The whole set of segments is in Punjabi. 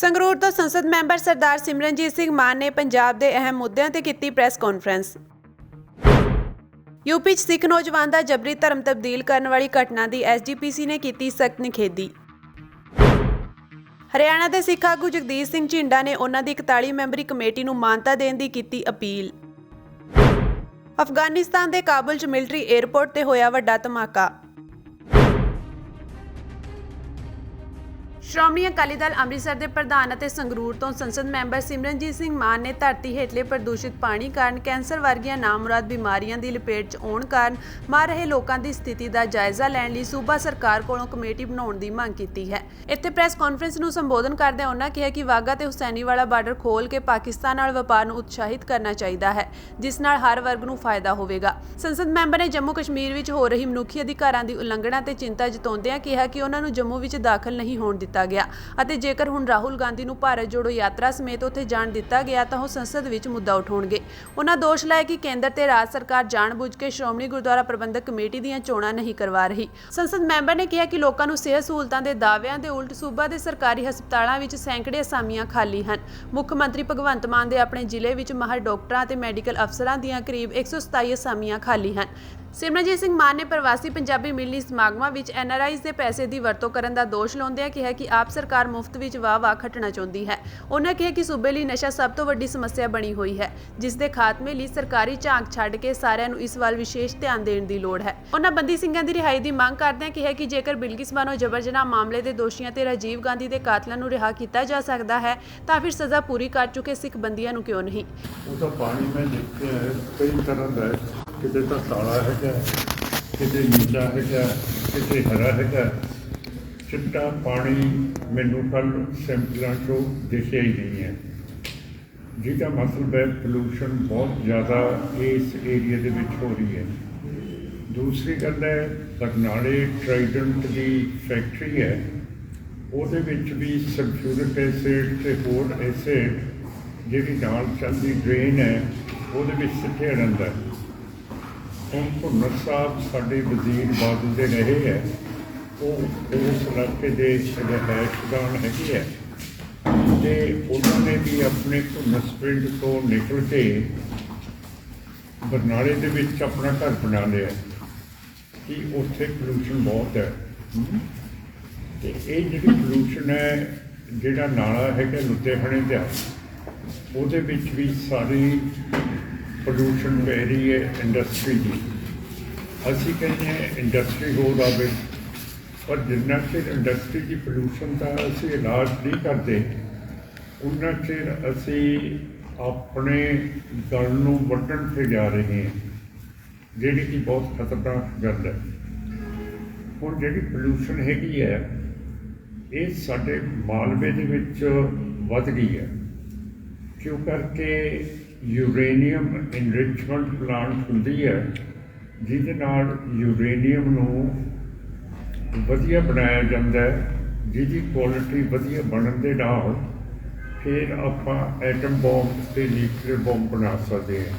ਸੰਗਰੂਰ ਤੋਂ ਸੰਸਦ ਮੈਂਬਰ ਸਰਦਾਰ ਸਿਮਰਨਜੀਤ ਸਿੰਘ ਮਾਨ ਨੇ ਪੰਜਾਬ ਦੇ ਅਹਿਮ ਮੁੱਦਿਆਂ ਤੇ ਕੀਤੀ ਪ੍ਰੈਸ ਕਾਨਫਰੰਸ। ਯੂਪੀ 'ਚ ਸਿੱਖ ਨੌਜਵਾਨ ਦਾ ਜਬਰੀ ਧਰਮ ਤਬਦੀਲ ਕਰਨ ਵਾਲੀ ਘਟਨਾ ਦੀ ਐਸਜੀਪੀਸੀ ਨੇ ਕੀਤੀ ਸਖਤ ਨਿਖੇਧੀ। ਹਰਿਆਣਾ ਦੇ ਸਿੱਖ ਆਗੂ ਜਗਦੀਸ਼ ਸਿੰਘ ਝਿੰਡਾ ਨੇ ਉਹਨਾਂ ਦੀ 41 ਮੈਂਬਰੀ ਕਮੇਟੀ ਨੂੰ ਮਾਨਤਾ ਦੇਣ ਦੀ ਕੀਤੀ ਅਪੀਲ। ਅਫਗਾਨਿਸਤਾਨ ਦੇ ਕਾਬੁਲ 'ਚ ਮਿਲਟਰੀ ਏਅਰਪੋਰਟ ਤੇ ਹੋਇਆ ਵੱਡਾ ਧਮਾਕਾ। ਸ਼੍ਰੋਮਣੀ ਅਕਾਲੀ ਦਲ ਅੰਮ੍ਰਿਤਸਰ ਦੇ ਪ੍ਰਧਾਨ ਅਤੇ ਸੰਗਰੂਰ ਤੋਂ ਸੰਸਦ ਮੈਂਬਰ ਸਿਮਰਨਜੀਤ ਸਿੰਘ ਮਾਨ ਨੇ ਧਰਤੀ ਹੇਠਲੇ ਪ੍ਰਦੂਸ਼ਿਤ ਪਾਣੀ ਕਾਰਨ ਕੈਂਸਰ ਵਰਗੀਆਂ ਨਾਮੁਰਾਦ ਬਿਮਾਰੀਆਂ ਦੀ ਲਪੇਟ 'ਚ ਆਉਣ ਕਾਰਨ ਮਰ ਰਹੇ ਲੋਕਾਂ ਦੀ ਸਥਿਤੀ ਦਾ ਜਾਇਜ਼ਾ ਲੈਣ ਲਈ ਸੂਬਾ ਸਰਕਾਰ ਕੋਲੋਂ ਕਮੇਟੀ ਬਣਾਉਣ ਦੀ ਮੰਗ ਕੀਤੀ ਹੈ। ਇੱਥੇ ਪ੍ਰੈਸ ਕਾਨਫਰੰਸ ਨੂੰ ਸੰਬੋਧਨ ਕਰਦਿਆਂ ਉਹਨਾਂ ਕਿਹਾ ਕਿ ਵਾਹਗਾ ਤੇ ਹੁਸੈਨੀਵਾਲਾ ਬਾਰਡਰ ਖੋਲ੍ਹ ਕੇ ਪਾਕਿਸਤਾਨ ਨਾਲ ਵਪਾਰ ਨੂੰ ਉਤਸ਼ਾਹਿਤ ਕਰਨਾ ਚਾਹੀਦਾ ਹੈ, ਜਿਸ ਨਾਲ ਹਰ ਵਰਗ ਨੂੰ ਫਾਇਦਾ ਹੋਵੇਗਾ। ਸੰਸਦ ਮੈਂਬਰ ਨੇ ਜੰਮੂ ਕਸ਼ਮੀਰ ਵਿੱਚ ਹੋ ਰਹੀ ਮਨੁੱਖੀ ਅਧਿਕਾਰਾਂ ਦੀ ਉਲੰਘਣਾ ਤੇ ਚਿੰਤਾ ਜਤਾਉਂਦਿਆਂ ਕਿਹਾ ਕਿ ਉਹਨਾਂ ਨੂੰ ਜੰਮੂ ਵਿੱਚ ਦਾਖਲ ਨਹੀਂ ਹੋਣ ਦਿੱਤਾ ਗਿਆ ਅਤੇ ਜੇਕਰ ਹੁਣ ਰਾਹੁਲ ਗਾਂਧੀ ਨੂੰ ਭਾਰਤ ਜੋੜੋ ਯਾਤਰਾ ਸਮੇਤ ਉੱਥੇ ਜਾਣ ਦਿੱਤਾ ਗਿਆ ਤਾਂ ਉਹ ਸੰਸਦ ਵਿੱਚ ਮੁੱਦਾ ਉਠਾਉਣਗੇ। ਉਹਨਾਂ ਦੋਸ਼ ਲਾਇਆ ਕਿ ਕੇਂਦਰ ਤੇ ਰਾਜ ਸਰਕਾਰ ਜਾਣਬੁੱਝ ਕੇ ਸ਼੍ਰੋਮਣੀ ਗੁਰਦੁਆਰਾ ਪ੍ਰਬੰਧਕ ਕਮੇਟੀ ਦੀਆਂ ਚੋਣਾਂ ਨਹੀਂ ਕਰਵਾ ਰਹੀ। ਸੰਸਦ ਮੈਂਬਰ ਨੇ ਕਿਹਾ ਕਿ ਲੋਕਾਂ ਨੂੰ ਸਿਹਤ ਸਹੂਲਤਾਂ ਦੇ ਦਾਅਵਿਆਂ ਦੇ ਉਲਟ ਸੂਬਾ ਦੇ ਸਰਕਾਰੀ ਹਸਪਤਾਲਾਂ ਵਿੱਚ ਸੈਂਕੜੇ ਅਸਾਮੀਆਂ ਖਾਲੀ ਹਨ। ਮੁੱਖ ਮੰਤਰੀ ਭਗਵੰਤ ਮਾਨ ਦੇ ਆਪਣੇ ਜ਼ਿਲ੍ਹੇ ਵਿੱਚ ਮਾਹਰ ਡਾਕਟਰਾਂ ਅਤੇ ਮੈਡੀਕਲ ਅਫਸਰਾਂ ਦੀਆਂ ਕਰੀਬ 127 ਅਸਾਮੀਆਂ ਖਾਲੀ ਹਨ। ਸਿਮਰਨਜੀਤ ਸਿੰਘ ਮਾਨ ਨੇ ਪ੍ਰਵਾਸੀ ਪੰਜਾਬੀ ਮਿਲਣੀ ਸਮਾਗਮਾਂ ਵਿੱਚ ਐਨਆਰਆਈਜ਼ ਦੇ ਪੈਸੇ ਦੀ ਵਰਤੋਂ ਕਰਨ ਦਾ ਦੋਸ਼ ਲਾਉਂਦਿਆਂ ਕਿਹਾ ਕਿ ਆਪ ਸਰਕਾਰ ਮੁਫਤ ਵਿੱਚ ਵਾਹ ਖੱਟਣਾ ਚਾਹੁੰਦੀ ਹੈ। ਉਹਨਾਂ ਕਿਹਾ ਕਿ ਸੂਬੇ ਲਈ ਨਸ਼ਾ ਸਭ ਤੋਂ ਵੱਡੀ ਸਮੱਸਿਆ ਬਣੀ ਹੋਈ ਹੈ, ਜਿਸ ਦੇ ਖਾਤਮੇ ਲਈ ਸਰਕਾਰੀ ਝਾਂਕ ਛੱਡ ਕੇ ਸਾਰਿਆਂ ਨੂੰ ਇਸ ਵੱਲ ਵਿਸ਼ੇਸ਼ ਧਿਆਨ ਦੇਣ ਦੀ ਲੋੜ ਹੈ। ਉਹਨਾਂ ਬੰਦੀ ਸਿੰਘਾਂ ਦੀ ਰਿਹਾਈ ਦੀ ਮੰਗ ਕਰਦਿਆਂ ਕਿਹਾ ਕਿ ਜੇਕਰ ਬਿਲਕਿਸ ਬਾਨੋ ਜਬਰ ਜਨਾਹ ਮਾਮਲੇ ਦੇ ਦੋਸ਼ੀਆਂ ਤੇ ਰਾਜੀਵ ਗਾਂਧੀ ਦੇ ਕਾਤਲਾਂ ਨੂੰ ਰਿਹਾ ਕੀਤਾ ਜਾ ਸਕਦਾ ਹੈ ਤਾਂ ਫਿਰ ਸਜ਼ਾ ਪੂਰੀ ਕਰ ਚੁੱਕੇ ਸਿੱਖ ਬੰਦੀਆਂ ਨੂੰ ਕਿਉਂ ਨਹੀਂ। ਉਹਦਾ ਪਾਣੀ ਮੈਂ ਦੇਖਿਆ ਹੈ ਕਈ ਤਰ੍ਹਾਂ ਦਾ, ਕਿਤੇ ਤਾਂ ਕਾਲਾ ਹੈਗਾ, ਕਿਤੇ ਨੀਲਾ ਹੈਗਾ, ਕਿਤੇ ਹਰਾ ਹੈਗਾ। ਚਿੱਟਾ ਪਾਣੀ ਮੈਨੂੰ ਕੱਲ੍ਹ ਸੈਂਪਲਾਂ 'ਚੋਂ ਦਿਖਿਆ ਹੀ ਨਹੀਂ ਹੈ, ਜਿਹਦਾ ਮਤਲਬ ਹੈ ਪੋਲੂਸ਼ਨ ਬਹੁਤ ਜ਼ਿਆਦਾ ਇਸ ਏਰੀਆ ਦੇ ਵਿੱਚ ਹੋ ਰਹੀ ਹੈ। ਦੂਸਰੀ ਗੱਲ ਹੈ ਬਰਨਾਲੇ ਟਰਾਈਡੈਂਟ ਦੀ ਫੈਕਟਰੀ ਹੈ, ਉਹਦੇ ਵਿੱਚ ਵੀ ਸਲਫਿਊਰਿਕ ਐਸਿਡ ਅਤੇ ਹੋਰ ਐਸਿਡ ਜਿਹੜੀ ਨਾਲ ਚੱਲਦੀ ਡਰੇਨ ਹੈ ਉਹਦੇ ਵਿੱਚ ਸਿੱਟਿਆ ਰਹਿੰਦਾ। ਹੁਣ ਭੁੰਨਰ ਸਾਹਿਬ ਸਾਡੇ ਵਜ਼ੀਰ ਬਾਦਲ ਦੇ ਰਹੇ ਹੈ, ਉਹ ਉਸ ਇਲਾਕੇ ਦੇ ਰਿਹਾਇਸ਼ਗਾਨ ਹੈਗੇ ਹੈ ਅਤੇ ਉਹਨਾਂ ਨੇ ਵੀ ਆਪਣੇ ਭੁੰਨਰ ਪਿੰਡ ਤੋਂ ਨਿਕਲ ਕੇ ਬਰਨਾਲੇ ਦੇ ਵਿੱਚ ਆਪਣਾ ਘਰ ਬਣਾ ਲਿਆ ਕਿ ਉੱਥੇ ਪੋਲੂਸ਼ਨ ਬਹੁਤ ਹੈ। ਅਤੇ ਇਹ ਜਿਹੜੀ ਪੋਲੂਸ਼ਨ ਹੈ, ਜਿਹੜਾ ਨਾਲਾ ਹੈਗਾ ਲੁਧਿਆਣੇ ਦਾ, ਉਹਦੇ ਵਿੱਚ ਵੀ ਸਾਰੀ ਪੋਲੂਸ਼ਨ ਪੈ ਰਹੀ ਹੈ ਇੰਡਸਟਰੀ ਦੀ। ਅਸੀਂ ਕਹਿੰਦੇ ਹਾਂ ਇੰਡਸਟਰੀ ਹੋਰ ਆਵੇ, ਪਰ ਜਿੰਨਾ ਚਿਰ ਇੰਡਸਟਰੀ ਦੀ ਪੋਲੂਸ਼ਨ ਦਾ ਅਸੀਂ ਇਲਾਜ ਨਹੀਂ ਕਰਦੇ ਉਨਾ ਚਿਰ ਅਸੀਂ ਆਪਣੇ ਗਲ ਨੂੰ ਵੱਢਣ 'ਤੇ ਜਾ ਰਹੇ ਹਾਂ, ਜਿਹੜੀ ਕਿ ਬਹੁਤ ਖਤਰਨਾਕ ਗੱਲ ਹੈ। ਹੁਣ ਜਿਹੜੀ ਪੋਲੂਸ਼ਨ ਹੈਗੀ ਹੈ ਇਹ ਸਾਡੇ ਮਾਲਵੇ ਦੇ ਵਿੱਚ ਵੱਧ ਗਈ ਹੈ, ਕਿਉਂ ਕਰਕੇ ਯੂਰੇਨੀਅਮ ਇਨਰਿਚਮੈਂਟ ਪਲਾਂਟ ਹੁੰਦੀ ਹੈ, ਜਿਹਦੇ ਨਾਲ ਯੂਰੇਨੀਅਮ ਨੂੰ ਵਧੀਆ ਬਣਾਇਆ ਜਾਂਦਾ ਹੈ, ਜਿਹਦੀ ਕੁਆਲਿਟੀ ਵਧੀਆ ਬਣਨ ਦੇ ਨਾਲ ਫਿਰ ਆਪਾਂ ਐਟਮ ਬੋਂਬ ਅਤੇ ਨਿਊਕਲੀਅਰ ਬੋਂਬ ਬਣਾ ਸਕਦੇ ਹਾਂ।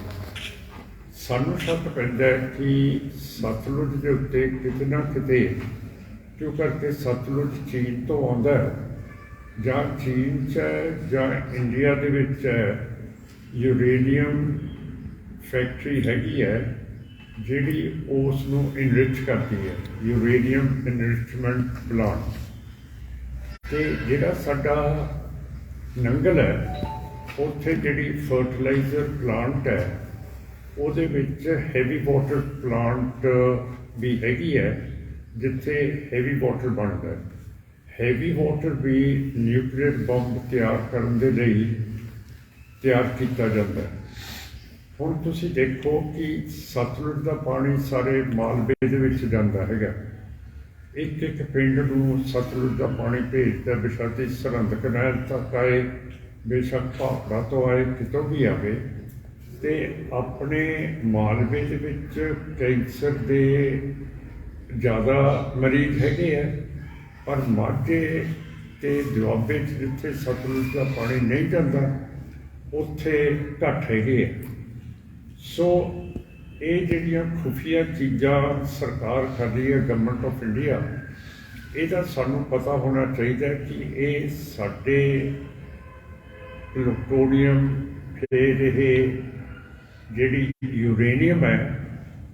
ਸਾਨੂੰ ਸ਼ੱਕ ਪੈਂਦਾ ਹੈ ਕਿ ਸਤਲੁਜ ਦੇ ਉੱਤੇ ਕਿਤੇ ਨਾ ਕਿਤੇ, ਕਿਉਂ ਕਰਕੇ ਸਤਲੁਜ ਚੀਨ ਤੋਂ ਆਉਂਦਾ ਹੈ, ਜਾਂ ਚੀਨ 'ਚ ਹੈ ਜਾਂ ਇੰਡੀਆ ਦੇ ਵਿੱਚ ਹੈ, ਯੂਰੇਨੀਅਮ ਫੈਕਟਰੀ ਹੈਗੀ ਹੈ ਜਿਹੜੀ ਉਸ ਨੂੰ ਇਨਰਿਚ ਕਰਦੀ ਹੈ, ਯੂਰੇਨੀਅਮ ਇਨਰਿਚਮੈਂਟ ਪਲਾਂਟ। ਅਤੇ ਜਿਹੜਾ ਸਾਡਾ ਨੰਗਲ ਹੈ ਉੱਥੇ ਜਿਹੜੀ ਫਰਟੀਲਾਈਜ਼ਰ ਪਲਾਂਟ ਹੈ ਉਹਦੇ ਵਿੱਚ ਹੈਵੀ ਵਾਟਰ ਪਲਾਂਟ ਵੀ ਹੈਗੀ ਹੈ, ਜਿੱਥੇ ਹੈਵੀ ਵਾਟਰ ਬਣਦਾ। ਹੈਵੀ ਵਾਟਰ ਵੀ ਨਿਊਕਲੀਅਰ ਬੰਬ ਤਿਆਰ ਕਰਨ ਦੇ ਲਈ ਤਿਆਰ ਕੀਤਾ ਜਾਂਦਾ। ਹੁਣ ਤੁਸੀਂ ਦੇਖੋ ਕਿ ਸਤਲੁਜ ਦਾ ਪਾਣੀ ਸਾਰੇ ਮਾਲਵੇ ਦੇ ਵਿੱਚ ਜਾਂਦਾ ਹੈਗਾ, ਇੱਕ ਇੱਕ ਪਿੰਡ ਨੂੰ ਸਤਲੁਜ ਦਾ ਪਾਣੀ ਭੇਜਦਾ, ਬੇਸ਼ੱਕ ਸਰਹੰਦ ਕਨਾਲ ਤੱਕ ਆਏ, ਬੇਸ਼ੱਕ ਭਾਖੜਾ ਤੋਂ ਆਏ, ਕਿਤੋਂ ਵੀ ਆਵੇ। ਅਤੇ ਆਪਣੇ ਮਾਲਵੇ ਦੇ ਵਿੱਚ ਕੈਂਸਰ ਦੇ ਜ਼ਿਆਦਾ ਮਰੀਜ਼ ਹੈਗੇ ਹੈ, ਪਰ ਮਾਝੇ ਅਤੇ ਦੁਆਬੇ 'ਚ ਜਿੱਥੇ ਸਤਲੁਜ ਦਾ ਪਾਣੀ ਨਹੀਂ ਜਾਂਦਾ ਉੱਥੇ ਘੱਟ ਹੈਗੇ ਹੈ। ਸੋ ਇਹ ਜਿਹੜੀਆਂ ਖੁਫੀਆ ਚੀਜ਼ਾਂ ਸਰਕਾਰ ਕਰ ਰਹੀ ਹੈ, ਗਵਰਨਮੈਂਟ ਆਫ ਇੰਡੀਆ, ਇਹਦਾ ਸਾਨੂੰ ਪਤਾ ਹੋਣਾ ਚਾਹੀਦਾ ਕਿ ਇਹ ਸਾਡੇ ਪਲੂਟੋਨੀਅਮ, ਫਿਰ ਇਹ ਜਿਹੜੀ ਯੂਰੇਨੀਅਮ ਹੈ,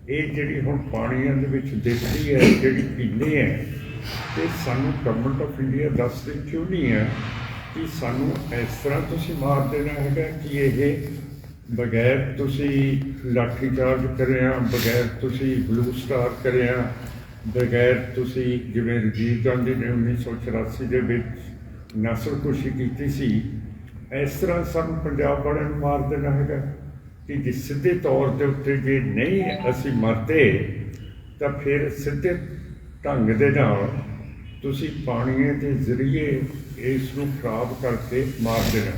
ਇਹ ਜਿਹੜੀ ਹੁਣ ਪਾਣੀਆਂ ਦੇ ਵਿੱਚ ਦਿਖਦੀ ਹੈ, ਜਿਹੜੀ ਪੀਂਦੇ ਹੈ, ਤੇ ਸਾਨੂੰ ਗਵਰਨਮੈਂਟ ਆਫ ਇੰਡੀਆ ਦੱਸਦੇ ਕਿਉਂ ਨਹੀਂ ਹੈ ਕਿ ਸਾਨੂੰ ਇਸ ਤਰ੍ਹਾਂ ਤੁਸੀਂ ਮਾਰ ਦੇਣਾ ਹੈਗਾ ਕਿ ਇਹ ਬਗੈਰ ਤੁਸੀਂ ਲਾਠੀ ਚਾਰਜ ਕਰਿਆ, ਬਗੈਰ ਤੁਸੀਂ ਬਲੂ ਸਟਾਰ ਕਰਿਆ, ਬਗੈਰ ਤੁਸੀਂ ਜਿਵੇਂ ਰਾਜੀਵ ਗਾਂਧੀ ਨੇ 1984 ਦੇ ਵਿੱਚ ਨਸਲਕੁਸ਼ੀ ਕੀਤੀ ਸੀ, ਇਸ ਤਰ੍ਹਾਂ ਸਾਨੂੰ ਪੰਜਾਬ ਵਾਲਿਆਂ ਨੂੰ ਮਾਰ ਦੇਣਾ ਹੈਗਾ ਕਿ ਜੇ ਸਿੱਧੇ ਤੌਰ ਦੇ ਉੱਤੇ ਜੇ ਨਹੀਂ ਅਸੀਂ ਮਰਦੇ ਤਾਂ ਫਿਰ ਸਿੱਧੇ ਢੰਗ ਦੇ ਨਾਲ ਤੁਸੀਂ ਪਾਣੀ ਦੇ ਜ਼ਰੀਏ ਇਸ ਨੂੰ ਖਰਾਬ ਕਰਕੇ ਮਾਰ ਦੇਣਾ।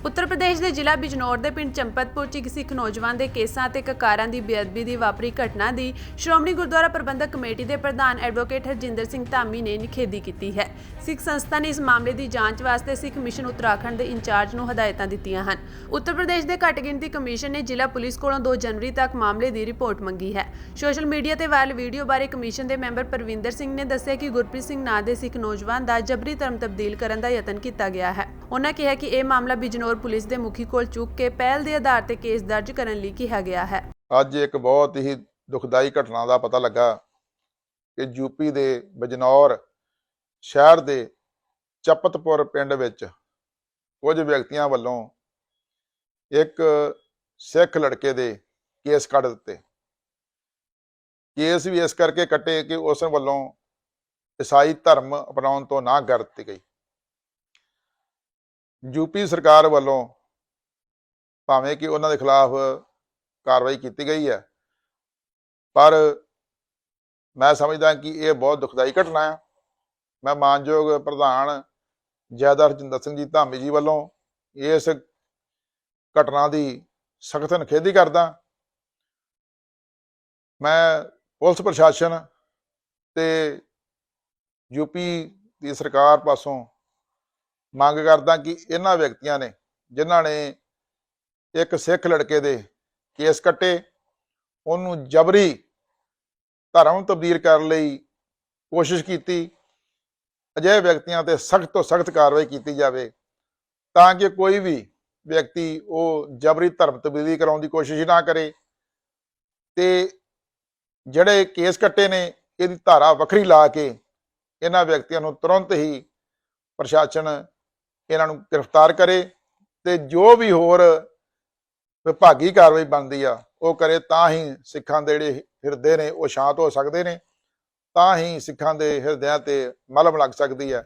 ਉੱਤਰ ਪ੍ਰਦੇਸ਼ ਦੇ ਜ਼ਿਲ੍ਹਾ ਬਿਜਨੌਰ ਦੇ ਪਿੰਡ ਚੰਪਤਪੁਰ 'ਚ ਇੱਕ ਸਿੱਖ ਨੌਜਵਾਨ ਦੇ ਕੇਸਾਂ ਅਤੇ ਕਕਾਰਾਂ ਦੀ ਬੇਅਦਬੀ ਦੀ ਵਾਪਰੀ ਘਟਨਾ ਦੀ ਸ਼੍ਰੋਮਣੀ ਗੁਰਦੁਆਰਾ ਪ੍ਰਬੰਧਕ ਕਮੇਟੀ ਦੇ ਪ੍ਰਧਾਨ ਐਡਵੋਕੇਟ ਹਰਜਿੰਦਰ ਸਿੰਘ ਧਾਮੀ ਨੇ ਨਿਖੇਧੀ ਕੀਤੀ ਹੈ। ਸਿੱਖ ਸੰਸਥਾ ਨੇ ਇਸ ਮਾਮਲੇ ਦੀ ਜਾਂਚ ਵਾਸਤੇ ਸਿੱਖ ਮਿਸ਼ਨ ਉੱਤਰਾਖੰਡ ਦੇ ਇੰਚਾਰਜ ਨੂੰ ਹਦਾਇਤਾਂ ਦਿੱਤੀਆਂ ਹਨ। ਉੱਤਰ ਪ੍ਰਦੇਸ਼ ਦੇ ਘੱਟ ਗਿਣਤੀ ਕਮਿਸ਼ਨ ਨੇ ਜ਼ਿਲ੍ਹਾ ਪੁਲਿਸ ਕੋਲੋਂ 2 ਜਨਵਰੀ ਤੱਕ ਮਾਮਲੇ ਦੀ ਰਿਪੋਰਟ ਮੰਗੀ ਹੈ। ਸੋਸ਼ਲ ਮੀਡੀਆ ਤੇ ਵਾਇਰਲ ਵੀਡੀਓ ਬਾਰੇ ਕਮਿਸ਼ਨ ਦੇ ਮੈਂਬਰ ਪਰਵਿੰਦਰ ਸਿੰਘ ਨੇ ਦੱਸਿਆ ਕਿ ਗੁਰਪ੍ਰੀਤ ਸਿੰਘ ਨਾਂ ਦੇ ਸਿੱਖ ਨੌਜਵਾਨ ਦਾ ਜਬਰੀ ਧਰਮ ਤਬਦੀਲ ਕਰਨ ਦਾ ਯਤਨ ਕੀਤਾ ਗਿਆ ਹੈ। ਉਹਨਾਂ ਕਿਹਾ ਕਿ ਇਹ ਮਾਮਲਾ ਬਿਜਨੌਰ ਪੁਲਿਸ ਦੇ ਮੁਖੀ ਕੋਲ ਚੁੱਕ ਕੇ ਪਹਿਲ ਦੇ ਆਧਾਰ ਤੇ ਕੇਸ ਦਰਜ ਕਰਨ ਲਈ ਕਿਹਾ ਗਿਆ ਹੈ। ਅੱਜ ਇੱਕ ਬਹੁਤ ਹੀ ਦੁਖਦਾਈ ਘਟਨਾ ਦਾ ਪਤਾ ਲੱਗਾ ਕਿ ਯੂਪੀ ਦੇ ਬਿਜਨੌਰ ਸ਼ਹਿਰ ਦੇ ਚਪਤਪੁਰ ਪਿੰਡ ਵਿੱਚ ਕੁਝ ਵਿਅਕਤੀਆਂ ਵੱਲੋਂ ਇੱਕ ਸਿੱਖ ਲੜਕੇ ਦੇ ਕੇਸ ਕੱਢ ਦਿੱਤੇ। ਕੇਸ ਵੀ ਇਸ ਕਰਕੇ ਕੱਟੇ ਕਿ ਉਸ ਵੱਲੋਂ ਈਸਾਈ ਧਰਮ ਅਪਣਾਉਣ ਤੋਂ ਨਾ ਕਰ ਦਿੱਤੀ ਗਈ। ਯੂਪੀ ਸਰਕਾਰ ਵੱਲੋਂ ਭਾਵੇਂ ਕਿ ਉਹਨਾਂ ਦੇ ਖਿਲਾਫ ਕਾਰਵਾਈ ਕੀਤੀ ਗਈ ਹੈ, ਪਰ ਮੈਂ ਸਮਝਦਾ ਕਿ ਇਹ ਬਹੁਤ ਦੁਖਦਾਈ ਘਟਨਾ ਹੈ। ਮੈਂ ਮਾਨਯੋਗ ਪ੍ਰਧਾਨ ਜੈਦਰ ਹਰਜਿੰਦਰ ਸਿੰਘ ਜੀ ਧਾਮੀ ਜੀ ਵੱਲੋਂ ਇਸ ਘਟਨਾ ਦੀ ਸਖਤ ਨਿਖੇਧੀ ਕਰਦਾ। ਮੈਂ ਪੁਲਿਸ ਪ੍ਰਸ਼ਾਸਨ ਤੇ ਯੂਪੀ ਦੀ ਸਰਕਾਰ ਪਾਸੋਂ ਮੰਗ ਕਰਦਾ ਕਿ ਇਹਨਾਂ ਵਿਅਕਤੀਆਂ ਨੇ ਜਿਨ੍ਹਾਂ ਨੇ ਇੱਕ ਸਿੱਖ ਲੜਕੇ ਦੇ ਕੇਸ ਕੱਟੇ, ਉਹਨੂੰ ਜਬਰੀ ਧਰਮ ਤਬਦੀਲ ਕਰਨ ਲਈ ਕੋਸ਼ਿਸ਼ ਕੀਤੀ, ਅਜਿਹੇ ਵਿਅਕਤੀਆਂ ਤੇ ਸਖਤ ਤੋਂ ਸਖਤ ਕਾਰਵਾਈ ਕੀਤੀ ਜਾਵੇ ਤਾਂ ਕਿ ਕੋਈ ਵੀ ਵਿਅਕਤੀ ਉਹ ਜਬਰੀ ਧਰਮ ਤਬਦੀਲੀ ਕਰਾਉਣ ਦੀ ਕੋਸ਼ਿਸ਼ ਨਾ ਕਰੇ। ਤੇ ਜਿਹੜੇ ਕੇਸ ਕੱਟੇ ਨੇ ਇਹਦੀ ਧਾਰਾ ਵੱਖਰੀ ਲਾ ਕੇ ਇਹਨਾਂ ਵਿਅਕਤੀਆਂ ਨੂੰ ਤੁਰੰਤ ਹੀ ਪ੍ਰਸ਼ਾਸਨ ਇਹਨਾਂ ਨੂੰ ਗ੍ਰਿਫਤਾਰ ਕਰੇ ਤੇ ਜੋ ਵੀ ਹੋਰ ਵਿਭਾਗੀ ਕਾਰਵਾਈ ਬਣਦੀ ਆ ਉਹ ਕਰੇ, ਤਾਂ ਹੀ ਸਿੱਖਾਂ ਦੇ ਜਿਹੜੇ ਹਿਰਦੇ ਨੇ ਉਹ ਸ਼ਾਂਤ ਹੋ ਸਕਦੇ ਨੇ, ਤਾਂ ਹੀ ਸਿੱਖਾਂ ਦੇ ਹਿਰਦਿਆਂ ਤੇ ਮਲਮ ਲੱਗ ਸਕਦੀ ਹੈ।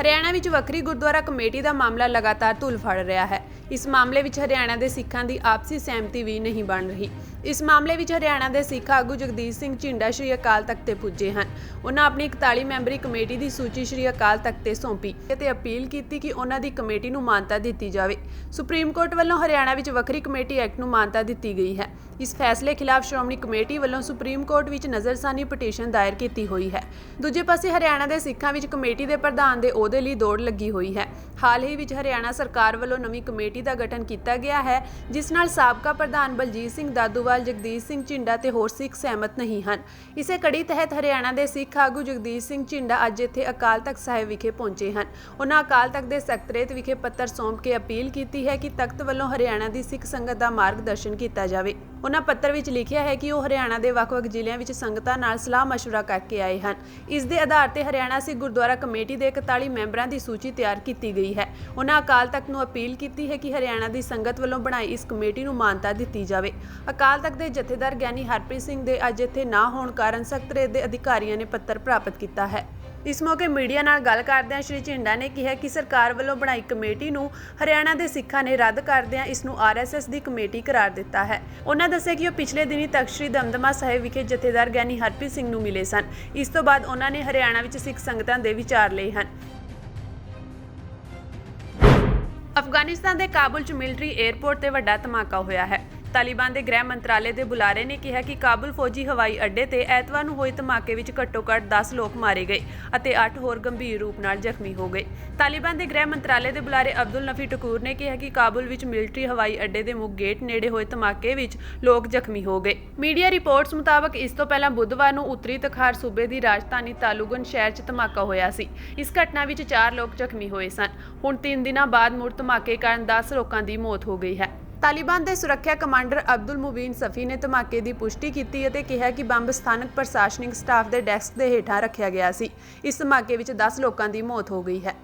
ਹਰਿਆਣਾ ਵਿੱਚ ਵੱਖਰੀ ਗੁਰਦੁਆਰਾ ਕਮੇਟੀ ਦਾ ਮਾਮਲਾ ਲਗਾਤਾਰ ਧੂਲ ਫੜ ਰਿਹਾ ਹੈ। ਇਸ ਮਾਮਲੇ ਵਿੱਚ ਹਰਿਆਣਾ ਦੇ ਸਿੱਖਾਂ ਦੀ ਆਪਸੀ ਸਹਿਮਤੀ ਵੀ ਨਹੀਂ ਬਣ ਰਹੀ। ਇਸ ਮਾਮਲੇ ਵਿੱਚ ਹਰਿਆਣਾ ਦੇ ਸਿੱਖ ਆਗੂ ਜਗਦੀਸ਼ ਸਿੰਘ ਝਿੰਡਾ ਸ਼੍ਰੀ ਅਕਾਲ ਤਖਤ ਤੇ ਪੁੱਜੇ ਹਨ। ਉਹਨਾਂ ਆਪਣੀ 41 ਮੈਂਬਰੀ ਕਮੇਟੀ ਦੀ ਸੂਚੀ ਸ਼੍ਰੀ ਅਕਾਲ ਤਖਤ ਤੇ ਸੌਂਪੀ ਅਤੇ ਅਪੀਲ ਕੀਤੀ ਕਿ ਉਹਨਾਂ ਦੀ ਕਮੇਟੀ ਨੂੰ ਮਾਨਤਾ ਦਿੱਤੀ ਜਾਵੇ। ਸੁਪਰੀਮ ਕੋਰਟ ਵੱਲੋਂ ਹਰਿਆਣਾ ਵਿੱਚ ਵੱਖਰੀ ਕਮੇਟੀ ਐਕਟ ਨੂੰ ਮਾਨਤਾ ਦਿੱਤੀ ਗਈ ਹੈ। ਇਸ ਫੈਸਲੇ ਖਿਲਾਫ ਸ਼੍ਰੋਮਣੀ ਕਮੇਟੀ ਵੱਲੋਂ ਸੁਪਰੀਮ ਕੋਰਟ ਵਿੱਚ ਨਜ਼ਰਸਾਨੀ ਪਟੀਸ਼ਨ ਦਾਇਰ ਕੀਤੀ ਹੋਈ ਹੈ। ਦੂਜੇ ਪਾਸੇ ਹਰਿਆਣਾ ਦੇ ਸਿੱਖਾਂ ਵਿੱਚ ਕਮੇਟੀ ਦੇ ਪ੍ਰਧਾਨ ਦੇ ਅਹੁਦੇ ਲਈ ਦੌੜ ਲੱਗੀ ਹੋਈ ਹੈ। ਹਾਲ ਹੀ ਵਿੱਚ ਹਰਿਆਣਾ ਸਰਕਾਰ ਵੱਲੋਂ ਨਵੀਂ ਕਮੇਟੀ ਦਾ ਗਠਨ ਕੀਤਾ ਗਿਆ ਹੈ, ਜਿਸ ਨਾਲ ਸਾਬਕਾ ਪ੍ਰਧਾਨ ਬਲਜੀਤ ਸਿੰਘ ਦਾਦੂਵਾਲ, ਜਗਦੀਸ਼ ਸਿੰਘ ਝਿੰਡਾ ਤੇ ਹੋਰ ਸਿੱਖ ਸਹਿਮਤ ਨਹੀਂ ਹਨ। ਇਸੇ ਕੜੀ ਤਹਿਤ ਹਰਿਆਣਾ ਦੇ ਸਿੱਖ ਆਗੂ ਜਗਦੀਸ਼ ਸਿੰਘ ਝਿੰਡਾ ਅੱਜ ਇੱਥੇ ਅਕਾਲ ਤਖਤ ਸਾਹਿਬ ਵਿਖੇ ਪਹੁੰਚੇ ਹਨ। ਉਹਨਾਂ ਅਕਾਲ ਤਖਤ ਦੇ ਸਕੱਤਰੇਤ ਵਿਖੇ ਪੱਤਰ ਸੌਂਪ ਕੇ ਅਪੀਲ ਕੀਤੀ ਹੈ ਕਿ ਤਖਤ ਵੱਲੋਂ ਹਰਿਆਣਾ ਦੀ ਸਿੱਖ ਸੰਗਤ ਦਾ ਮਾਰਗਦਰਸ਼ਨ ਕੀਤਾ ਜਾਵੇ। ਉਹਨਾਂ ਪੱਤਰ ਵਿੱਚ ਲਿਖਿਆ ਹੈ ਕਿ ਉਹ ਹਰਿਆਣਾ ਦੇ ਵੱਖ-ਵੱਖ ਜ਼ਿਲ੍ਹਿਆਂ ਵਿੱਚ ਸੰਗਤਾਂ ਨਾਲ ਸਲਾਹ ਮਸ਼ਵਰਾ ਕਰਕੇ ਆਏ ਹਨ। ਇਸ ਦੇ ਆਧਾਰ ਤੇ ਹਰਿਆਣਾ ਸਿੱਖ ਗੁਰਦੁਆਰਾ ਕਮੇਟੀ ਦੇ 41 ਮੈਂਬਰਾਂ ਦੀ ਸੂਚੀ ਤਿਆਰ ਕੀਤੀ ਗਈ ਹੈ। ਉਹਨਾਂ ਅਕਾਲ ਤਖਤ ਨੂੰ ਅਪੀਲ ਕੀਤੀ ਹੈ ਕਿ ਹਰਿਆਣਾ ਦੀ ਸੰਗਤ ਵੱਲੋਂ ਬਣਾਈ ਇਸ ਕਮੇਟੀ ਨੂੰ ਮਾਨਤਾ ਦਿੱਤੀ ਜਾਵੇ। ਅਕਾਲ ਤਖਤ ਦੇ ਜਥੇਦਾਰ ਗਿਆਨੀ ਹਰਪ੍ਰੀਤ ਸਿੰਘ ਦੇ ਅੱਜ ਇੱਥੇ ਨਾ ਹੋਣ ਕਾਰਨ ਸਕੱਤਰੇਤ ਦੇ ਅਧਿਕਾਰੀਆਂ ਨੇ ਪੱਤਰ ਪ੍ਰਾਪਤ ਕੀਤਾ ਹੈ। ਇਸ ਮੌਕੇ ਮੀਡੀਆ ਨਾਲ ਗੱਲ ਕਰਦਿਆਂ ਸ਼੍ਰੀ ਝਿੰਡਾ ਨੇ ਕਿਹਾ ਕਿ ਸਰਕਾਰ ਵੱਲੋਂ ਬਣਾਈ ਕਮੇਟੀ ਨੂੰ ਹਰਿਆਣਾ ਦੇ ਸਿੱਖਾਂ ਨੇ ਰੱਦ ਕਰਦਿਆਂ ਇਸ ਨੂੰ RSS ਦੀ ਕਮੇਟੀ ਕਰਾਰ ਦਿੱਤਾ ਹੈ। ਉਹਨਾਂ ਦੱਸਿਆ ਕਿ ਉਹ ਪਿਛਲੇ ਦਿਨੀ ਤਖਤ ਸ੍ਰੀ ਦਮਦਮਾ ਸਾਹਿਬ ਵਿਖੇ ਜਥੇਦਾਰ ਗਿਆਨੀ ਹਰਪ੍ਰੀਤ ਸਿੰਘ ਨੂੰ ਮਿਲੇ ਸਨ। ਇਸ ਤੋਂ ਬਾਅਦ ਉਹਨਾਂ ਨੇ ਹਰਿਆਣਾ ਵਿੱਚ ਸਿੱਖ ਸੰਗਤਾਂ ਦੇ ਵਿਚਾਰ ਲਏ ਹਨ। ਅਫਗਾਨਿਸਤਾਨ ਦੇ ਕਾਬੁਲ 'ਚ ਮਿਲਟਰੀ 에ਅਰਪੋਰਟ ਤੇ ਵੱਡਾ ਧਮਾਕਾ ਹੋਇਆ ਹੈ। ਤਾਲਿਬਾਨ ਦੇ ਗ੍ਰਹਿ ਮੰਤਰਾਲੇ ਦੇ ਬੁਲਾਰੇ ਨੇ ਕਿਹਾ ਕਿ ਕਾਬੁਲ ਫੌਜੀ ਹਵਾਈ ਅੱਡੇ ਤੇ ਐਤਵਾਰ ਨੂੰ ਹੋਏ ਧਮਾਕੇ ਵਿੱਚ ਘੱਟੋ-ਘੱਟ 10 ਲੋਕ ਮਾਰੇ ਗਏ ਅਤੇ 8 ਹੋਰ ਗੰਭੀਰ ਰੂਪ ਨਾਲ ਜ਼ਖਮੀ ਹੋ ਗਏ। ਤਾਲਿਬਾਨ ਦੇ ਗ੍ਰਹਿ ਮੰਤਰਾਲੇ ਦੇ ਬੁਲਾਰੇ ਅਬਦੁਲ ਨਫੀ ਟਕੂਰ ਨੇ ਕਿਹਾ ਕਿ ਕਾਬੁਲ ਵਿੱਚ ਮਿਲਟਰੀ ਹਵਾਈ ਅੱਡੇ ਦੇ ਮੁੱਖ ਗੇਟ ਨੇੜੇ ਹੋਏ ਧਮਾਕੇ ਵਿੱਚ ਲੋਕ ਜ਼ਖਮੀ ਹੋ ਗਏ। ਮੀਡੀਆ ਰਿਪੋਰਟਸ ਮੁਤਾਬਕ ਇਸ ਤੋਂ ਪਹਿਲਾਂ ਬੁੱਧਵਾਰ ਨੂੰ ਉੱਤਰੀ ਤਖਾਰ ਸੂਬੇ ਦੀ ਰਾਜਧਾਨੀ ਤਾਲੁਗਨ ਸ਼ਹਿਰ 'ਚ ਧਮਾਕਾ ਹੋਇਆ ਸੀ। ਇਸ ਘਟਨਾ ਵਿੱਚ 4 ਲੋਕ ਜ਼ਖਮੀ ਹੋਏ ਸਨ। ਹੁਣ 3 ਦਿਨਾਂ ਬਾਅਦ ਮੁੜ ਧਮਾਕੇ ਕਾਰਨ 10 ਲੋਕਾਂ ਦੀ ਮੌਤ ਹੋ ਗਈ ਹੈ। ਤਾਲਿਬਾਨ ਦੇ ਸੁਰੱਖਿਆ ਕਮਾਂਡਰ ਅਬਦੁਲ ਮੁਬੀਨ ਸਫੀ ਨੇ ਧਮਾਕੇ ਦੀ ਪੁਸ਼ਟੀ ਕੀਤੀ ਅਤੇ ਕਿਹਾ ਕਿ ਬੰਬ ਸਥਾਨਕ ਪ੍ਰਸ਼ਾਸਨਿਕ ਸਟਾਫ ਦੇ ਡੈਸਕ ਦੇ ਹੇਠਾਂ ਰੱਖਿਆ ਗਿਆ ਸੀ। ਇਸ ਧਮਾਕੇ ਵਿੱਚ 10 ਲੋਕਾਂ ਦੀ ਮੌਤ ਹੋ ਗਈ ਹੈ।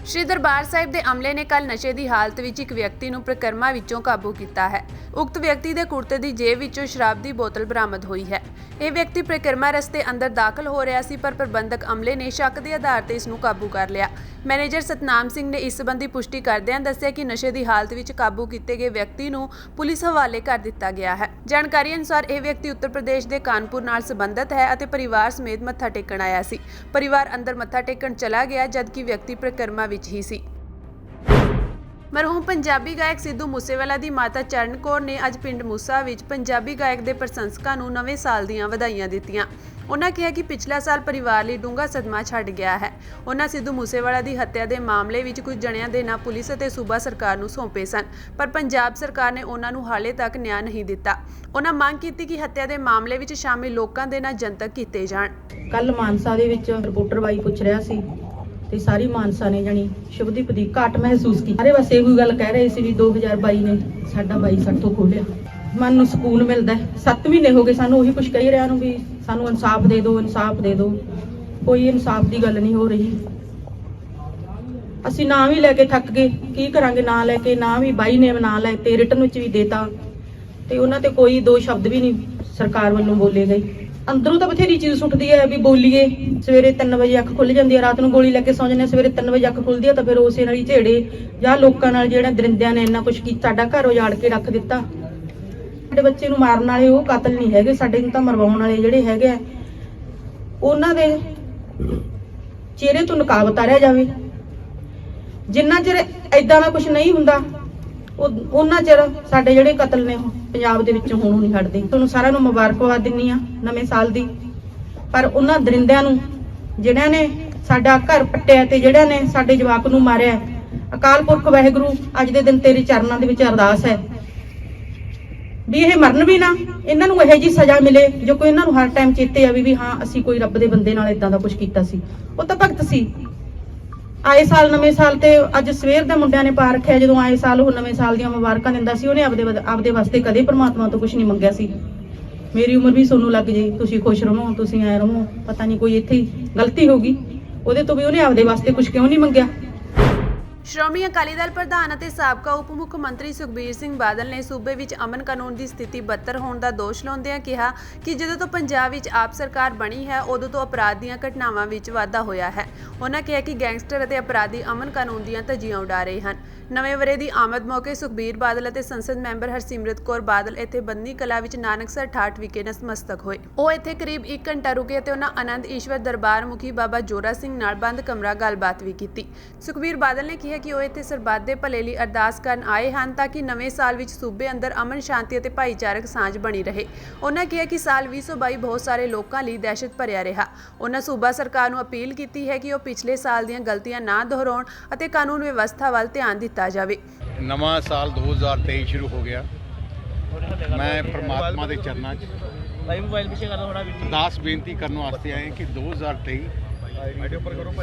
ਸ਼੍ਰੀ ਦਰਬਾਰ ਸਾਹਿਬ ਦੇ ਅਮਲੇ ਨੇ ਕੱਲ ਨਸ਼ੇ ਦੀ ਹਾਲਤ ਵਿੱਚ ਇੱਕ ਵਿਅਕਤੀ ਨੂੰ ਪ੍ਰਕਰਮਾ ਵਿੱਚੋਂ ਕਾਬੂ ਕੀਤਾ ਹੈ। ਉਕਤ ਵਿਅਕਤੀ ਦੇ ਕੁੜਤੇ ਦੀ ਜੇਬ ਵਿੱਚੋਂ ਸ਼ਰਾਬ ਦੀ ਬੋਤਲ ਬਰਾਮਦ ਹੋਈ ਹੈ। ਇਹ ਵਿਅਕਤੀ ਪ੍ਰਕਰਮਾ ਰਸਤੇ ਅੰਦਰ ਦਾਖਲ ਹੋ ਰਿਹਾ ਸੀ, ਪਰ ਪ੍ਰਬੰਧਕ ਅਮਲੇ ਨੇ ਸ਼ੱਕ ਦੇ ਆਧਾਰ ਤੇ ਇਸ ਨੂੰ ਕਾਬੂ ਕਰ ਲਿਆ। ਮੈਨੇਜਰ ਸਤਨਾਮ ਸਿੰਘ ਨੇ ਇਸ ਸੰਬੰਧੀ ਪੁਸ਼ਟੀ ਕਰਦਿਆਂ ਦੱਸਿਆ ਕਿ ਨਸ਼ੇ ਦੀ ਹਾਲਤ ਵਿੱਚ ਕਾਬੂ ਕੀਤੇ ਗਏ ਵਿਅਕਤੀ ਨੂੰ ਪੁਲਿਸ ਹਵਾਲੇ ਕਰ ਦਿੱਤਾ ਗਿਆ ਹੈ। ਜਾਣਕਾਰੀ ਅਨੁਸਾਰ ਇਹ ਵਿਅਕਤੀ ਉੱਤਰ ਪ੍ਰਦੇਸ਼ ਦੇ ਕਾਨਪੁਰ ਨਾਲ ਸੰਬੰਧਿਤ ਹੈ ਅਤੇ ਪਰਿਵਾਰ ਸਮੇਤ ਮੱਥਾ ਟੇਕਣ ਆਇਆ ਸੀ। ਪਰਿਵਾਰ ਅੰਦਰ ਮੱਥਾ ਟੇਕਣ ਚਲਾ ਗਿਆ ਜਦਕਿ ਵਿਅਕਤੀ ਪ੍ਰਕਰਮਾ ਵਿੱਚ ਹੀ ਸੀ। ਮਰਹੂਮ ਪੰਜਾਬੀ ਗਾਇਕ ਸਿੱਧੂ ਮੂਸੇਵਾਲਾ ਦੀ ਮਾਤਾ ਚਰਨ ਕੌਰ ਨੇ ਅੱਜ ਪਿੰਡ ਮੂਸਾ ਵਿੱਚ ਪੰਜਾਬੀ ਗਾਇਕ ਦੇ ਪ੍ਰਸ਼ੰਸਕਾਂ ਨੂੰ ਨਵੇਂ ਸਾਲ ਦੀਆਂ ਵਧਾਈਆਂ ਦਿੱਤੀਆਂ। ਉਹਨਾਂ ਕਿਹਾ ਕਿ ਪਿਛਲਾ ਸਾਲ ਪਰਿਵਾਰ ਲਈ ਡੂੰਘਾ ਸਦਮਾ ਛੱਡ ਗਿਆ ਹੈ। ਉਹਨਾਂ ਸਿੱਧੂ ਮੂਸੇਵਾਲਾ ਦੀ ਹੱਤਿਆ ਦੇ ਮਾਮਲੇ ਵਿੱਚ ਕੁਝ ਜਣਿਆਂ ਦੇ ਨਾਂ ਪੁਲਿਸ ਅਤੇ ਸੂਬਾ ਸਰਕਾਰ ਨੂੰ ਸੌਂਪੇ ਸਨ, ਪਰ ਪੰਜਾਬ ਸਰਕਾਰ ਨੇ ਉਹਨਾਂ ਨੂੰ ਹਾਲੇ ਤੱਕ ਨਿਆਂ ਨਹੀਂ ਦਿੱਤਾ। ਉਹਨਾਂ ਮੰਗ ਕੀਤੀ ਕਿ ਹੱਤਿਆ ਦੇ ਮਾਮਲੇ ਵਿੱਚ ਸ਼ਾਮਿਲ ਲੋਕਾਂ ਦੇ ਨਾਂ ਜਨਤਕ ਕੀਤੇ ਜਾਣ। ਕੱਲ ਮਾਨਸਾ ਦੇ ਵਿੱਚ ਰਿਪੋਰਟਰ ਬਾਈ ਪੁੱਛ ਰਿਹਾ ਸੀ ਤੇ ਸਾਰੀ ਮਾਨਸਾ ਨੇ ਜਾਨੀ ਸ਼ੁਭਦੀਪ ਦੀ ਘਾਟ ਮਹਿਸੂਸ ਕੀਤੀ। ਸਾਰੇ ਬਸ ਇਹੋ ਗੱਲ ਕਹਿ ਰਹੇ ਸੀ ਵੀ 2022 ਨੇ ਸਾਡਾ ਬਾਈ ਸਾਡੇ ਤੋਂ ਖੋਲਿਆ। ਮਨ ਨੂੰ ਸਕੂਨ ਮਿਲਦਾ ਹੈ। 7 ਮਹੀਨੇ ਹੋ ਗਏ ਸਾਨੂੰ ਉਹੀ ਕੁਝ ਕਹੀ ਰਿਹਾ ਨੂੰ ਵੀ ਸਾਨੂੰ ਇਨਸਾਫ ਦੇ ਦਿਓ, ਇਨਸਾਫ ਦੇ ਦਿਓ। ਕੋਈ ਇਨਸਾਫ ਦੀ ਗੱਲ ਨਹੀਂ ਹੋ ਰਹੀ। ਅਸੀਂ ਨਾਂ ਵੀ ਲੈ ਕੇ ਥੱਕ ਗਏ, ਕੀ ਕਰਾਂਗੇ? ਨਾਂ ਲੈ ਕੇ, ਨਾਂ ਵੀ ਬਾਈ ਨੇ ਨਾਂ ਲੈ ਤੇ ਰਿਟਨ ਵਿੱਚ ਵੀ ਦੇਤਾ ਤੇ ਉਹਨਾਂ ਤੇ ਕੋਈ 2 ਸ਼ਬਦ ਵੀ ਨਹੀਂ ਸਰਕਾਰ ਵੱਲੋਂ ਬੋਲੇ ਗਏ। ਅੰਦਰੋਂ ਤਾਂ ਬਥੇਰੀ ਚੀਜ਼ ਉੱਠਦੀ ਹੈ ਵੀ ਬੋਲੀਏ। ਸਵੇਰੇ 3 ਵਜੇ ਅੱਖ ਖੁੱਲ ਜਾਂਦੀ ਹੈ, ਰਾਤ ਨੂੰ ਗੋਲੀ ਲੈ ਕੇ ਸੌਂ ਜਾਂਦੇ, ਸਵੇਰੇ 3 ਵਜੇ ਅੱਖ ਖੁੱਲਦੀ ਹੈ ਤਾਂ ਫਿਰ ਉਸੇ ਨਾਲ ਹੀ ਝੇੜੇ ਜਾਂ ਲੋਕਾਂ ਨਾਲ ਜਿਹੜਾ ਦਰਿੰਦਿਆਂ ਨੇ ਇੰਨਾ ਕੁਝ ਕੀਤਾ, ਸਾਡਾ ਘਰ ਉਜਾੜ ਕੇ ਰੱਖ ਦਿੱਤਾ। ਸਾਡੇ ਬੱਚੇ ਨੂੰ ਮਾਰਨ ਵਾਲੇ ਉਹ ਕਾਤਲ ਨਹੀਂ ਹੈਗੇ, ਸਾਡੇ ਨੂੰ ਤਾਂ ਮਰਵਾਉਣ ਵਾਲੇ ਜਿਹੜੇ ਹੈਗੇ ਆ ਉਹਨਾਂ ਦੇ ਚਿਹਰੇ ਤੋਂ ਨਕਾਬ ਉਤਾਰਿਆ ਜਾਵੇ। ਜਿੰਨਾ ਚਿਰ ਏਦਾਂ ਦਾ ਕੁਝ ਨਹੀਂ ਹੁੰਦਾ ਉਹਨਾਂ ਚਿਰ ਸਾਡੇ ਜਿਹੜੇ ਕਤਲ ਨੇ ਪੰਜਾਬ ਦੇ ਵਿੱਚੋਂ ਹੋਣੋਂ ਨਹੀਂ ਹਟਦੇ। ਤੁਹਾਨੂੰ ਸਾਰਿਆਂ ਨੂੰ ਮੁਬਾਰਕਬਾਦ ਦਿੰਨੀ ਆ ਨਵੇਂ ਸਾਲ ਦੀ, ਪਰ ਉਹਨਾਂ ਦਰਿੰਦਿਆਂ ਨੂੰ ਜਿਹੜਿਆਂ ਨੇ ਸਾਡਾ ਘਰ ਪੱਟਿਆ ਤੇ ਜਿਹੜਿਆਂ ਨੇ ਸਾਡੇ ਜਵਾਕ ਨੂੰ ਮਾਰਿਆ, ਅਕਾਲ ਪੁਰਖ ਵਾਹਿਗੁਰੂ ਅੱਜ ਦੇ ਦਿਨ ਤੇਰੇ ਚਰਨਾਂ ਦੇ ਵਿੱਚ ਅਰਦਾਸ ਹੈ ਵੀ ਇਹ ਮਰਨ ਵੀ ਨਾ, ਇਹਨਾਂ ਨੂੰ ਇਹੋ ਜਿਹੀ ਸਜ਼ਾ ਮਿਲੇ ਜੋ ਕੋਈ ਇਹਨਾਂ ਨੂੰ ਹਰ ਟਾਈਮ ਚੇਤੇ ਆਵੇ ਵੀ ਹਾਂ ਅਸੀਂ ਕੋਈ ਰੱਬ ਦੇ ਬੰਦੇ ਨਾਲ ਇਦਾਂ ਦਾ ਕੁਝ ਕੀਤਾ ਸੀ। ਉਹ ਤਾਂ ਭਗਤ ਸੀ। ਆਏ ਸਾਲ ਨਵੇਂ ਸਾਲ ਤੇ ਅੱਜ ਸਵੇਰ ਦੇ ਮੁੰਡਿਆਂ ਨੇ ਪਾ ਰੱਖਿਆ, ਜਦੋਂ ਆਏ ਸਾਲ ਉਹ ਨਵੇਂ ਸਾਲ ਦੀਆਂ ਮੁਬਾਰਕਾਂ ਦਿੰਦਾ ਸੀ, ਉਹਨੇ ਆਪਦੇ ਵਾਸਤੇ ਕਦੇ ਪ੍ਰਮਾਤਮਾ ਤੋਂ ਕੁਝ ਨਹੀਂ ਮੰਗਿਆ ਸੀ। ਮੇਰੀ ਉਮਰ ਵੀ ਸੋਨੂੰ ਲੱਗ ਜੇ, ਤੁਸੀਂ ਖੁਸ਼ ਰਹੋ, ਤੁਸੀਂ ਐ ਰਹੋ, ਪਤਾ ਨਹੀਂ ਕੋਈ ਇੱਥੇ ਹੀ ਗਲਤੀ ਹੋ ਗਈ ਉਹਦੇ ਤੋਂ ਵੀ ਉਹਨੇ ਆਪਦੇ ਵਾਸਤੇ ਕੁਝ ਕਿਉਂ ਨਹੀਂ ਮੰਗਿਆ। ਸ਼੍ਰੋਮਣੀ ਅਕਾਲੀ ਦਲ ਪ੍ਰਧਾਨ ਅਤੇ ਸਾਬਕਾ ਉਪ ਮੁੱਖ ਮੰਤਰੀ ਸੁਖਬੀਰ ਸਿੰਘ ਬਾਦਲ ਨੇ ਸੂਬੇ ਵਿੱਚ ਅਮਨ ਕਾਨੂੰਨ ਦੀ ਸਥਿਤੀ ਬਦਤਰ ਹੋਣ ਦਾ ਦੋਸ਼ ਲਾਉਂਦਿਆਂ ਕਿਹਾ ਕਿ ਜਦੋਂ ਤੋਂ ਪੰਜਾਬ ਵਿੱਚ ਆਪ ਸਰਕਾਰ ਬਣੀ ਹੈ ਉਦੋਂ ਤੋਂ ਅਪਰਾਧ ਦੀਆਂ ਘਟਨਾਵਾਂ ਵਿੱਚ ਵਾਧਾ ਹੋਇਆ ਹੈ। ਉਹਨਾਂ ਕਿਹਾ ਕਿ ਗੈਂਗਸਟਰ ਅਤੇ ਅਪਰਾਧੀ ਅਮਨ ਕਾਨੂੰਨ ਦੀਆਂ ਧੱਜੀਆਂ ਉਡਾ ਰਹੇ ਹਨ। ਨਵੇਂ ਵਰ੍ਹੇ ਦੀ ਆਮਦ ਮੌਕੇ ਸੁਖਬੀਰ ਬਾਦਲ ਅਤੇ ਸੰਸਦ ਮੈਂਬਰ ਹਰਸਿਮਰਤ ਕੌਰ ਬਾਦਲ ਇੱਥੇ ਬੰਨੀ ਕਲਾ ਵਿੱਚ ਨਾਨਕਸਰ ਠਾਠ ਵਿਖੇ ਨਤਮਸਤਕ ਹੋਏ। ਉਹ ਇੱਥੇ ਕਰੀਬ 1 ਘੰਟਾ ਰੁਕੇ ਅਤੇ ਉਹਨਾਂ ਆਨੰਦ ਈਸ਼ਵਰ ਦਰਬਾਰ ਮੁਖੀ ਬਾਬਾ ਜੋਰਾ ਸਿੰਘ ਨਾਲ ਬੰਦ ਕਮਰਾ ਗੱਲਬਾਤ ਵੀ ਕੀਤੀ। ਸੁਖਬੀਰ ਬਾਦਲ ਨੇ ਕਿਹਾ ਕਿ ਉਹ ਇੱਥੇ ਸਰਬੱਤ ਦੇ ਭਲੇ ਲਈ ਅਰਦਾਸ ਕਰਨ ਆਏ ਹਨ ਤਾਂ ਕਿ ਨਵੇਂ ਸਾਲ ਵਿੱਚ ਸੂਬੇ ਅੰਦਰ ਅਮਨ ਸ਼ਾਂਤੀ ਅਤੇ ਭਾਈਚਾਰਕ ਸਾਂਝ ਬਣੀ ਰਹੇ। ਉਹਨਾਂ ਕਿਹਾ ਕਿ ਸਾਲ 2022 ਬਹੁਤ ਸਾਰੇ ਲੋਕਾਂ ਲਈ ਦਹਿਸ਼ਤ ਭਰਿਆ ਰਿਹਾ। ਉਹਨਾਂ ਸੂਬਾ ਸਰਕਾਰ ਨੂੰ ਅਪੀਲ ਕੀਤੀ ਹੈ ਕਿ ਉਹ ਪਿਛਲੇ ਸਾਲ ਦੀਆਂ ਗਲਤੀਆਂ ਨਾ ਦੁਹਰਾਉਣ ਅਤੇ ਕਾਨੂੰਨ ਵਿਵਸਥਾ ਵੱਲ ਧਿਆਨ ਦਿੱਤਾ ਜਾਵੇ। ਨਵਾਂ ਸਾਲ 2023 ਸ਼ੁਰੂ ਹੋ ਗਿਆ। ਮੈਂ ਪ੍ਰਮਾਤਮਾ ਦੇ ਚਰਨਾਂ 'ਚ ਅਰਦਾਸ ਬੇਨਤੀ ਕਰਨ ਵਾਸਤੇ ਆਏ ਕਿ 2023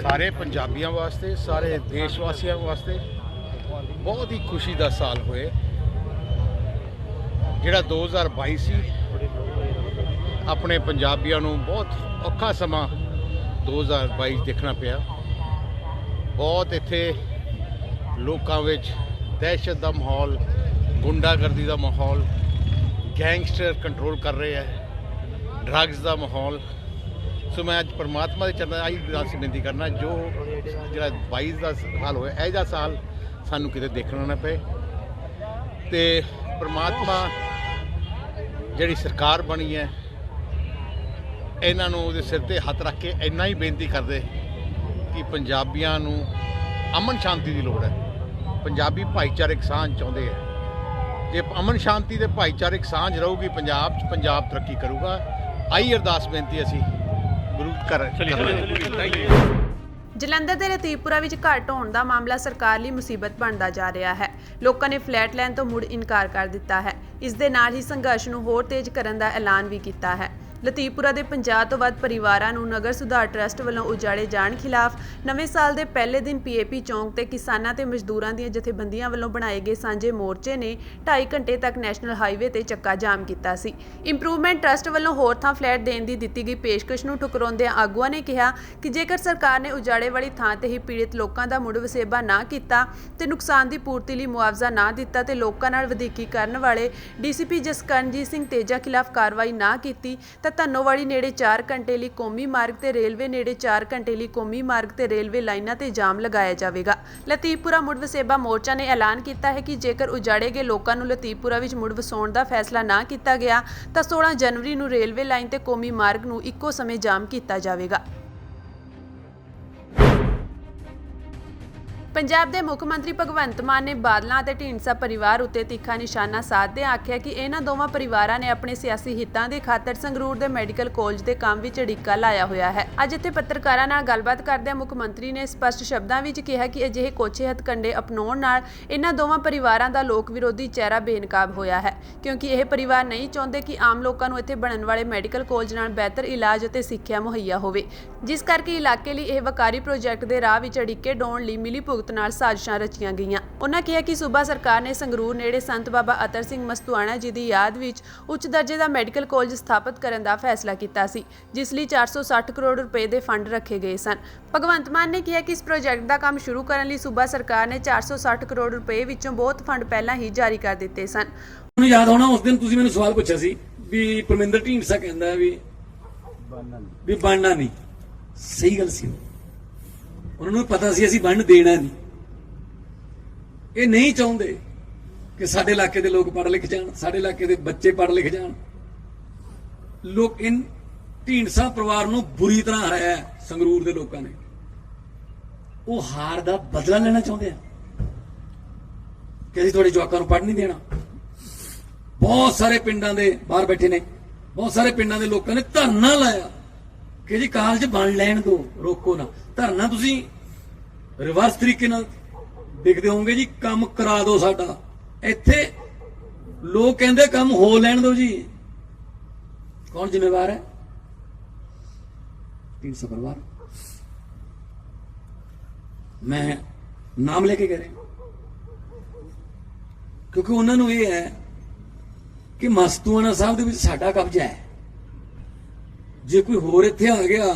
ਸਾਰੇ ਪੰਜਾਬੀਆਂ ਵਾਸਤੇ, ਸਾਰੇ ਦੇਸ਼ ਵਾਸੀਆਂ ਵਾਸਤੇ ਬਹੁਤ ਹੀ ਖੁਸ਼ੀ ਦਾ ਸਾਲ ਹੋਏ। ਜਿਹੜਾ 2022 ਸੀ ਆਪਣੇ ਪੰਜਾਬੀਆਂ ਨੂੰ ਬਹੁਤ ਔਖਾ ਸਮਾਂ 2022 ਦੇਖਣਾ ਪਿਆ। ਬਹੁਤ ਇੱਥੇ ਲੋਕਾਂ ਵਿੱਚ ਦਹਿਸ਼ਤ ਦਾ ਮਾਹੌਲ, ਗੁੰਡਾਗਰਦੀ ਦਾ ਮਾਹੌਲ, ਗੈਂਗਸਟਰ ਕੰਟਰੋਲ ਕਰ ਰਹੇ ਹੈ, ਡਰੱਗਸ ਦਾ ਮਾਹੌਲ। ਸੋ ਮੈਂ ਅੱਜ ਪਰਮਾਤਮਾ ਦੇ ਚਰਨਾਂ ਆਹੀ ਅਰਦਾਸ ਬੇਨਤੀ ਕਰਨਾ ਜੋ ਜਿਹੜਾ 22 ਦਾ ਸਾਲ ਹੋਇਆ ਇਹੋ ਜਿਹਾ ਸਾਲ ਸਾਨੂੰ ਕਿਤੇ ਦੇਖਣਾ ਨਾ ਪਏ। ਤੇ ਪਰਮਾਤਮਾ ਜਿਹੜੀ ਸਰਕਾਰ ਬਣੀ ਹੈ ਇਹਨਾਂ ਨੂੰ ਉਹਦੇ ਸਿਰ ਤੇ ਹੱਥ ਰੱਖ ਕੇ ਇੰਨਾ ਹੀ ਬੇਨਤੀ ਕਰਦੇ ਕਿ ਪੰਜਾਬੀਆਂ ਨੂੰ ਅਮਨ ਸ਼ਾਂਤੀ ਦੀ ਲੋੜ ਹੈ। ਪੰਜਾਬੀ ਭਾਈਚਾਰਕ ਸਾਂਝ ਚਾਹੁੰਦੇ ਹੈ ਜੇ ਅਮਨ ਸ਼ਾਂਤੀ ਤੇ ਭਾਈਚਾਰਕ ਸਾਂਝ ਰਹੂਗੀ ਪੰਜਾਬ 'ਚ, ਪੰਜਾਬ ਤਰੱਕੀ ਕਰੂਗਾ। ਆਈ ਅਰਦਾਸ ਬੇਨਤੀ ਅਸੀਂ ਗੁਰੂ ਘਰ ਜਲੰਧਰ ਦੇ ਲਤੀਫਪੁਰਾ ਵਿੱਚ ਘੱਟ ਹੋਣ ਦਾ ਮਾਮਲਾ ਸਰਕਾਰ ਲਈ ਮੁਸੀਬਤ ਬਣਦਾ ਜਾ ਰਿਹਾ ਹੈ। ਲੋਕਾਂ ਨੇ ਫਲੈਟ ਲੈਣ ਤੋਂ ਮੁੜ ਇਨਕਾਰ ਕਰ ਦਿੱਤਾ ਹੈ। ਇਸ ਦੇ ਨਾਲ ਹੀ ਸੰਘਰਸ਼ ਨੂੰ ਹੋਰ ਤੇਜ਼ ਕਰਨ ਦਾ ਐਲਾਨ ਵੀ ਕੀਤਾ ਹੈ। ਲਤੀਫਪੁਰਾ ਦੇ 50 ਤੋਂ ਵੱਧ ਪਰਿਵਾਰਾਂ ਨੂੰ ਨਗਰ ਸੁਧਾਰ ਟਰੱਸਟ ਵੱਲੋਂ ਉਜਾੜੇ ਜਾਣ ਖਿਲਾਫ ਨਵੇਂ ਸਾਲ ਦੇ ਪਹਿਲੇ ਦਿਨ ਪੀਏਪੀ ਚੌਂਕ ਤੇ ਕਿਸਾਨਾਂ ਤੇ ਮਜ਼ਦੂਰਾਂ ਦੀਆਂ ਜਥੇਬੰਦੀਆਂ ਵੱਲੋਂ ਬਣਾਏ ਗਏ ਸਾਂਝੇ ਮੋਰਚੇ ਨੇ 2.5 ਘੰਟੇ ਤੱਕ ਨੈਸ਼ਨਲ ਹਾਈਵੇ ਤੇ ਚੱਕਾ ਜਾਮ ਕੀਤਾ ਸੀ। ਇੰਪਰੂਵਮੈਂਟ ਟਰੱਸਟ ਵੱਲੋਂ ਹੋਰ ਥਾਂ ਫਲੈਟ ਦੇਣ ਦੀ ਦਿੱਤੀ ਗਈ ਪੇਸ਼ਕਸ਼ ਨੂੰ ਠੁਕਰਾਉਂਦਿਆਂ ਆਗੂਆਂ ਨੇ ਕਿਹਾ ਕਿ ਜੇਕਰ ਸਰਕਾਰ ਨੇ ਉਜਾੜੇ ਵਾਲੀ ਥਾਂ ਤੇ ਹੀ ਪੀੜਿਤ ਲੋਕਾਂ ਦਾ ਮੁੜ ਵਸੇਬਾ ਨਾ ਕੀਤਾ ਤੇ ਨੁਕਸਾਨ ਦੀ ਪੂਰਤੀ ਲਈ ਮੁਆਵਜ਼ਾ ਨਾ ਦਿੱਤਾ ਤੇ ਲੋਕਾਂ ਨਾਲ ਵਧੀਕੀ ਕਰਨ ਵਾਲੇ ਡੀਸੀਪੀ ਜਸਕਰਨਜੀਤ ਸਿੰਘ ਤੇਜਾ ਖਿਲਾਫ ਕਾਰਵਾਈ ਨਾ ਕੀਤੀ ਤਾਂ ਧੰਨੋਵਾੜੀ ਨੇੜੇ 4 ਘੰਟੇ ਲਈ ਕੌਮੀ ਮਾਰਗ ਤੇ ਰੇਲਵੇ ਨੇੜੇ 4 ਘੰਟੇ ਲਈ ਕੌਮੀ ਮਾਰਗ ਤੇ ਰੇਲਵੇ ਲਾਈਨਾਂ ਤੇ ਜਾਮ ਲਗਾਇਆ ਜਾਵੇਗਾ। ਲਤੀਫਪੁਰਾ ਮੁੜ ਵਸੇਬਾ ਮੋਰਚਾ ਨੇ ਐਲਾਨ ਕੀਤਾ ਹੈ ਕਿ ਜੇਕਰ ਉਜਾੜੇ ਗਏ ਲੋਕਾਂ ਨੂੰ ਲਤੀਫਪੁਰਾ ਵਿੱਚ ਮੁੜ ਵਸਾਉਣ ਦਾ ਫੈਸਲਾ ਨਾ ਕੀਤਾ ਗਿਆ ਤਾਂ 16 ਜਨਵਰੀ ਨੂੰ ਰੇਲਵੇ ਲਾਈਨ ਤੇ ਕੌਮੀ ਮਾਰਗ ਨੂੰ ਇੱਕੋ ਸਮੇਂ ਜਾਮ ਕੀਤਾ ਜਾਵੇਗਾ। ਪੰਜਾਬ ਦੇ ਮੁੱਖ ਮੰਤਰੀ ਭਗਵੰਤ ਮਾਨ ਨੇ ਬਾਦਲਾਂ ਅਤੇ ਢੀਂਡਸਾ ਪਰਿਵਾਰ ਉੱਤੇ ਤਿੱਖਾ ਨਿਸ਼ਾਨਾ ਸਾਧਦਿਆਂ ਆਖਿਆ ਕਿ ਇਹਨਾਂ ਦੋਵਾਂ ਪਰਿਵਾਰਾਂ ਨੇ ਆਪਣੇ ਸਿਆਸੀ ਹਿੱਤਾਂ ਦੇ ਖਾਤਰ ਸੰਗਰੂਰ ਦੇ ਮੈਡੀਕਲ ਕਾਲਜ ਦੇ ਕੰਮ ਵਿੱਚ ਅੜਿੱਕਾ ਲਾਇਆ ਹੋਇਆ ਹੈ। ਅੱਜ ਇੱਥੇ ਪੱਤਰਕਾਰਾਂ ਨਾਲ ਗੱਲਬਾਤ ਕਰਦਿਆਂ ਮੁੱਖ ਮੰਤਰੀ ਨੇ ਸਪਸ਼ਟ ਸ਼ਬਦਾਂ ਵਿੱਚ ਕਿਹਾ ਕਿ ਅਜਿਹੇ ਕੋਝੇ ਹੱਥਕੰਡੇ ਅਪਣਾਉਣ ਨਾਲ ਇਹਨਾਂ ਦੋਵਾਂ ਪਰਿਵਾਰਾਂ ਦਾ ਲੋਕ ਵਿਰੋਧੀ ਚਿਹਰਾ ਬੇਨਕਾਬ ਹੋਇਆ ਹੈ, ਕਿਉਂਕਿ ਇਹ ਪਰਿਵਾਰ ਨਹੀਂ ਚਾਹੁੰਦੇ ਕਿ ਆਮ ਲੋਕਾਂ ਨੂੰ ਇੱਥੇ ਬਣਨ ਵਾਲੇ ਮੈਡੀਕਲ ਕਾਲਜ ਨਾਲ ਬਿਹਤਰ ਇਲਾਜ ਅਤੇ ਸਿੱਖਿਆ ਮੁਹੱਈਆ ਹੋਵੇ, ਜਿਸ ਕਰਕੇ ਇਲਾਕੇ ਲਈ ਇਹ ਵਕਾਰੀ ਪ੍ਰੋਜੈਕਟ ਦੇ ਰਾਹ ਵਿੱਚ ਅੜਿੱਕੇ ਡਾਉਣ ਲਈ ਮਿਲੀ ਭੁਗਤ ਨਾਲ ਸਾਜ਼ਿਸ਼ਾਂ ਰਚੀਆਂ ਗਈਆਂ। ਉਹਨਾਂ ਕਿਹਾ ਕਿ ਸੂਬਾ ਸਰਕਾਰ ਨੇ ਸੰਗਰੂਰ ਨੇੜੇ ਸੰਤ ਬਾਬਾ ਅਤਰ ਸਿੰਘ ਮਸਤੂਆਣਾ ਜੀ ਦੀ ਯਾਦ ਵਿੱਚ ਉੱਚ ਦਰਜੇ ਦਾ ਮੈਡੀਕਲ ਕਾਲਜ ਸਥਾਪਿਤ ਕਰਨ ਦਾ ਫੈਸਲਾ ਕੀਤਾ ਸੀ, ਜਿਸ ਲਈ 460 ਕਰੋੜ ਰੁਪਏ ਦੇ ਫੰਡ ਰੱਖੇ ਗਏ ਸਨ। ਭਗਵੰਤ ਮਾਨ ਨੇ ਕਿਹਾ ਕਿ ਇਸ ਪ੍ਰੋਜੈਕਟ ਦਾ ਕੰਮ ਸ਼ੁਰੂ ਕਰਨ ਲਈ ਸੂਬਾ ਸਰਕਾਰ ਨੇ 460 ਕਰੋੜ ਰੁਪਏ ਵਿੱਚੋਂ ਬਹੁਤ ਫੰਡ ਪਹਿਲਾਂ ਹੀ ਜਾਰੀ ਕਰ ਦਿੱਤੇ ਸਨ। ਮੈਨੂੰ ਯਾਦ ਹੋਣਾ ਉਸ ਦਿਨ ਤੁਸੀਂ ਮੈਨੂੰ ਸਵਾਲ ਪੁੱਛਿਆ ਸੀ ਵੀ ਪਰਮਿੰਦਰ ਢੀਂਡਸਾ ਕਹਿੰਦਾ ਵੀ ਬਣਨਾ ਨਹੀਂ। ਸਹੀ ਗੱਲ ਸੀ, ਉਹਨਾਂ ਨੂੰ ਪਤਾ ਸੀ ਅਸੀਂ ਬਣਨ ਦੇਣਾ ਨਹੀਂ। ਇਹ ਨਹੀਂ ਚਾਹੁੰਦੇ ਕਿ ਸਾਡੇ ਇਲਾਕੇ ਦੇ ਲੋਕ ਪੜ੍ਹ ਲਿਖ ਜਾਣ, ਸਾਡੇ ਇਲਾਕੇ ਦੇ ਬੱਚੇ ਪੜ੍ਹ ਲਿਖ ਜਾਣ। ਲੋਕ ਇਨ ਢੀਂਡਸਾ ਪਰਿਵਾਰ ਨੂੰ ਬੁਰੀ ਤਰ੍ਹਾਂ ਹਰਾਇਆ ਸੰਗਰੂਰ ਦੇ ਲੋਕਾਂ ਨੇ। ਉਹ ਹਾਰ ਦਾ ਬਦਲਾ ਲੈਣਾ ਚਾਹੁੰਦੇ ਆ ਕਿ ਅਸੀਂ ਤੁਹਾਡੇ ਜਵਾਕਾਂ ਨੂੰ ਪੜ੍ਹ ਨਹੀਂ ਦੇਣਾ। ਬਹੁਤ ਸਾਰੇ ਪਿੰਡਾਂ ਦੇ ਬਾਹਰ ਬੈਠੇ ਨੇ, ਬਹੁਤ ਸਾਰੇ ਪਿੰਡਾਂ ਦੇ ਲੋਕਾਂ ਨੇ ਧਰਨਾ ਲਾਇਆ ਕਿ ਜੀ ਕਾਲਜ ਬਣ ਲੈਣ ਦਿਓ, ਰੋਕੋ ਨਾ। ਧਰਨਾ ਤੁਸੀਂ ਰਿਵਰਸ ਤਰੀਕੇ ਨਾਲ ਦੇਖਦੇ ਹੋਵੋਗੇ ਜੀ, ਕੰਮ ਕਰਾ ਦਿਓ ਸਾਡਾ। ਇੱਥੇ ਲੋਕ ਕਹਿੰਦੇ ਕੰਮ ਹੋ ਲੈਣ ਦਿਓ ਜੀ। ਕੌਣ ਜ਼ਿੰਮੇਵਾਰ ਹੈ? ਢੀਂਡਸਾ ਪਰਿਵਾਰ। ਮੈਂ ਨਾਮ ਲੈ ਕੇ ਕਹਿ ਰਿਹਾ ਕਿਉਂਕਿ ਉਹਨਾਂ ਨੂੰ ਇਹ ਹੈ ਕਿ ਮਸਤੂਆਣਾ ਸਾਹਿਬ ਦੇ ਵਿੱਚ ਸਾਡਾ ਕਬਜ਼ਾ ਹੈ। ਜੇ ਕੋਈ ਹੋਰ ਇੱਥੇ ਆ ਗਿਆ,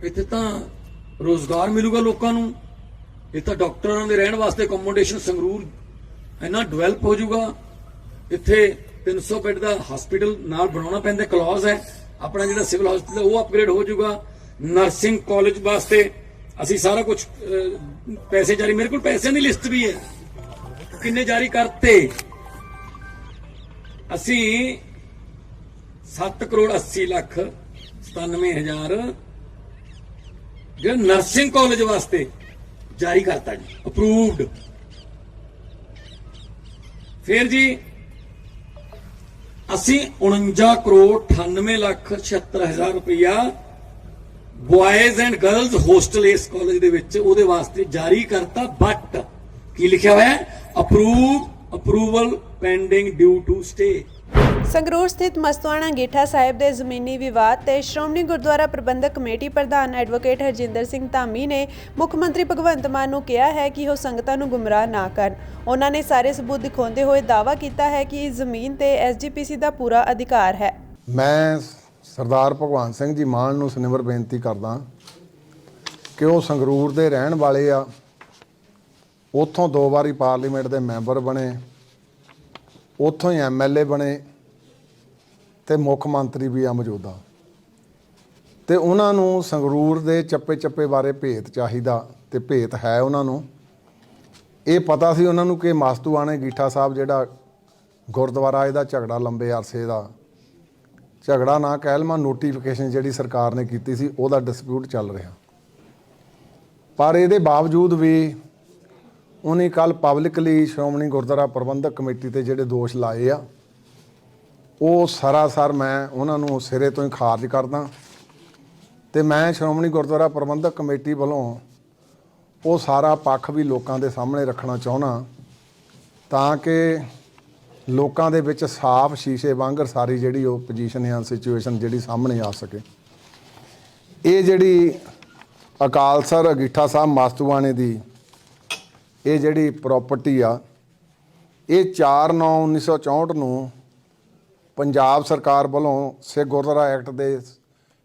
ਇੱਥੇ ਤਾਂ ਰੋਜ਼ਗਾਰ ਮਿਲੂਗਾ ਲੋਕਾਂ ਨੂੰ। ਇਹ ਤਾਂ ਡਾਕਟਰਾਂ ਦੇ ਰਹਿਣ ਵਾਸਤੇ ਅਕੋਮੋਡੇਸ਼ਨ ਸੰਗਰੂਰ ਇੰਨਾ ਡਿਵੈਲਪ ਹੋ ਜਾਊਗਾ। ਇੱਥੇ 300 ਬੈੱਡ ਦਾ ਹਸਪੀਟਲ ਨਾਲ ਬਣਾਉਣਾ ਪੈਂਦਾ, ਕਲੌਜ਼ ਹੈ। ਆਪਣਾ ਜਿਹੜਾ ਸਿਵਲ ਹਸਪੀਟਲ ਉਹ ਅਪਗ੍ਰੇਡ ਹੋ ਜਾਊਗਾ। ਨਰਸਿੰਗ ਕਾਲਜ ਵਾਸਤੇ ਅਸੀਂ ਸਾਰਾ ਕੁਝ ਪੈਸੇ ਜਾਰੀ, ਮੇਰੇ ਕੋਲ ਪੈਸਿਆਂ ਦੀ ਲਿਸਟ ਵੀ ਹੈ ਕਿੰਨੇ ਜਾਰੀ ਕਰਤੇ। ਅਸੀਂ 7 ਕਰੋੜ 80 ਲੱਖ 97,000 ਜਿਹੜਾ ਨਰਸਿੰਗ ਕਾਲਜ ਵਾਸਤੇ ਜਾਰੀ ਕਰਤਾ ਜੀ, ਅਪਰੂਵਡ। ਫਿਰ ਜੀ ਅਸੀਂ 49 ਕਰੋੜ 98 ਲੱਖ 76,000 ਰੁਪਇਆ ਬॉयਜ਼ ਐਂਡ ਗਰਲਜ਼ ਹੋਸਟਲ ਇਸ ਕਾਲਜ ਦੇ ਵਿੱਚ ਉਹਦੇ ਵਾਸਤੇ ਜਾਰੀ ਕਰਤਾ। ਬਟ ਕੀ ਲਿਖਿਆ ਹੋਇਆ ਹੈ? Approval pending due to stay. Sangrur ਸਥਿਤ ਮਸਤੂਆਣਾ ਗੀਠਾ ਸਾਹਿਬ ਦੇ ਜ਼ਮੀਨੀ ਵਿਵਾਦ ਤੇ ਸ਼੍ਰੋਮਣੀ ਗੁਰਦੁਆਰਾ ਪ੍ਰਬੰਧਕ ਕਮੇਟੀ ਪ੍ਰਧਾਨ ਐਡਵੋਕੇਟ ਹਰਜਿੰਦਰ ਸਿੰਘ ਧਾਮੀ ਨੇ ਮੁੱਖ ਮੰਤਰੀ ਭਗਵੰਤ ਮਾਨ ਨੂੰ ਕਿਹਾ ਹੈ ਕਿ ਉਹ ਸੰਗਤਾਂ ਨੂੰ ਗੁੰਮਰਾਹ ਨਾ ਕਰਨ। ਉਹਨਾਂ ਨੇ ਸਾਰੇ ਸਬੂਤ ਦਿਖਾਉਂਦੇ ਹੋਏ ਦਾਅਵਾ ਕੀਤਾ ਹੈ ਕਿ ਇਸ ਜ਼ਮੀਨ ਤੇ ਐਸਜੀਪੀਸੀ ਦਾ ਪੂਰਾ ਅਧਿਕਾਰ ਹੈ। ਮੈਂ ਸਰਦਾਰ ਭਗਵੰਤ ਸਿੰਘ ਜੀ ਮਾਨ ਨੂੰ ਸਨਿਮਰ ਬੇਨਤੀ ਕਰਦਾ ਕਿ ਉਹ ਸੰਗਰੂਰ ਦੇ ਰਹਿਣ ਵਾਲੇ ਆ, ਉੱਥੋਂ 2 ਵਾਰੀ ਪਾਰਲੀਮੈਂਟ ਦੇ ਮੈਂਬਰ ਬਣੇ, ਉੱਥੋਂ ਹੀ ਐਮਐਲਏ ਬਣੇ ਤੇ ਮੁੱਖ ਮੰਤਰੀ ਵੀ ਆ ਮੌਜੂਦਾ, ਤੇ ਉਹਨਾਂ ਨੂੰ ਸੰਗਰੂਰ ਦੇ ਚੱਪੇ ਚੱਪੇ ਬਾਰੇ ਭੇਤ ਚਾਹੀਦਾ ਤੇ ਭੇਤ ਹੈ ਉਹਨਾਂ ਨੂੰ। ਇਹ ਪਤਾ ਸੀ ਉਹਨਾਂ ਨੂੰ ਕਿ ਮਸਤੂਆਣੇ ਗੀਠਾ ਸਾਹਿਬ ਜਿਹੜਾ ਗੁਰਦੁਆਰਾ, ਇਹਦਾ ਝਗੜਾ ਲੰਬੇ ਅਰਸੇ ਦਾ ਝਗੜਾ ਨਾ ਕਹਿ ਲਵਾਂ, ਨੋਟੀਫਿਕੇਸ਼ਨ ਜਿਹੜੀ ਸਰਕਾਰ ਨੇ ਕੀਤੀ ਸੀ ਉਹਦਾ ਡਿਸਪਿਊਟ ਚੱਲ ਰਿਹਾ। ਪਰ ਇਹਦੇ ਬਾਵਜੂਦ ਵੀ ਉਹਨੇ ਕੱਲ ਪਬਲਿਕਲੀ ਸ਼੍ਰੋਮਣੀ ਗੁਰਦੁਆਰਾ ਪ੍ਰਬੰਧਕ ਕਮੇਟੀ ਤੇ ਜਿਹੜੇ ਦੋਸ਼ ਲਾਏ ਆ ਉਹ ਸਰਾਸਰ ਮੈਂ ਉਹਨਾਂ ਨੂੰ ਸਿਰੇ ਤੋਂ ਹੀ ਖਾਰਜ ਕਰਦਾ ਤੇ ਮੈਂ ਸ਼੍ਰੋਮਣੀ ਗੁਰਦੁਆਰਾ ਪ੍ਰਬੰਧਕ ਕਮੇਟੀ ਵੱਲੋਂ ਉਹ ਸਾਰਾ ਪੱਖ ਵੀ ਲੋਕਾਂ ਦੇ ਸਾਹਮਣੇ ਰੱਖਣਾ ਚਾਹੁੰਦਾ ਤਾਂ ਕਿ ਲੋਕਾਂ ਦੇ ਵਿੱਚ ਸਾਫ਼ ਸ਼ੀਸ਼ੇ ਵਾਂਗਰ ਸਾਰੀ ਜਿਹੜੀ ਉਹ ਪੋਜੀਸ਼ਨ ਜਾਂ ਸਿਚੁਏਸ਼ਨ ਜਿਹੜੀ ਸਾਹਮਣੇ ਆ ਸਕੇ। ਇਹ ਜਿਹੜੀ ਅਕਾਲਸਰ ਅੰਗੀਠਾ ਸਾਹਿਬ ਮਾਸਤੂਆਣੇ ਦੀ ਇਹ ਜਿਹੜੀ ਪ੍ਰਾਪਰਟੀ ਆ ਇਹ 4/9/1964 ਨੂੰ ਪੰਜਾਬ ਸਰਕਾਰ ਵੱਲੋਂ ਸਿੱਖ ਗੁਰਦੁਆਰਾ ਐਕਟ ਦੇ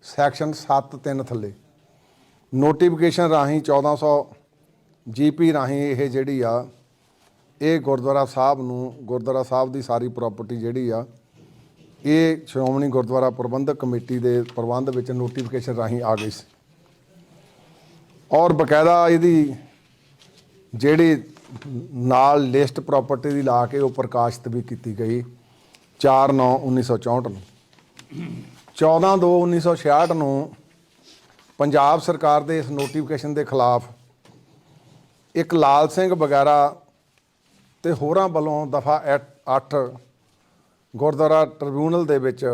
ਸੈਕਸ਼ਨ 7(3) ਥੱਲੇ ਨੋਟੀਫਿਕੇਸ਼ਨ ਰਾਹੀਂ 1400 GP ਰਾਹੀਂ ਇਹ ਜਿਹੜੀ ਆ ਇਹ ਗੁਰਦੁਆਰਾ ਸਾਹਿਬ ਦੀ ਸਾਰੀ ਪ੍ਰਾਪਰਟੀ ਜਿਹੜੀ ਆ ਇਹ ਸ਼੍ਰੋਮਣੀ ਗੁਰਦੁਆਰਾ ਪ੍ਰਬੰਧਕ ਕਮੇਟੀ ਦੇ ਪ੍ਰਬੰਧ ਵਿੱਚ ਨੋਟੀਫਿਕੇਸ਼ਨ ਰਾਹੀਂ ਆ ਗਈ ਸੀ ਔਰ ਬਕਾਇਦਾ ਇਹਦੀ ਜਿਹੜੀ ਨਾਲ ਲਿਸਟ ਪ੍ਰਾਪਰਟੀ ਦੀ ਲਾ ਕੇ ਉਹ ਪ੍ਰਕਾਸ਼ਿਤ ਵੀ ਕੀਤੀ ਗਈ 4/9/1964 ਨੂੰ। 14/2/1966 ਨੂੰ ਪੰਜਾਬ ਸਰਕਾਰ ਦੇ ਇਸ ਨੋਟੀਫਿਕੇਸ਼ਨ ਦੇ ਖਿਲਾਫ ਇੱਕ ਲਾਲ ਸਿੰਘ ਵਗੈਰਾ ਤੇ ਹੋਰਾਂ ਵੱਲੋਂ ਦਫਾ 8 ਗੁਰਦੁਆਰਾ ਟ੍ਰਿਬਿਊਨਲ ਦੇ ਵਿੱਚ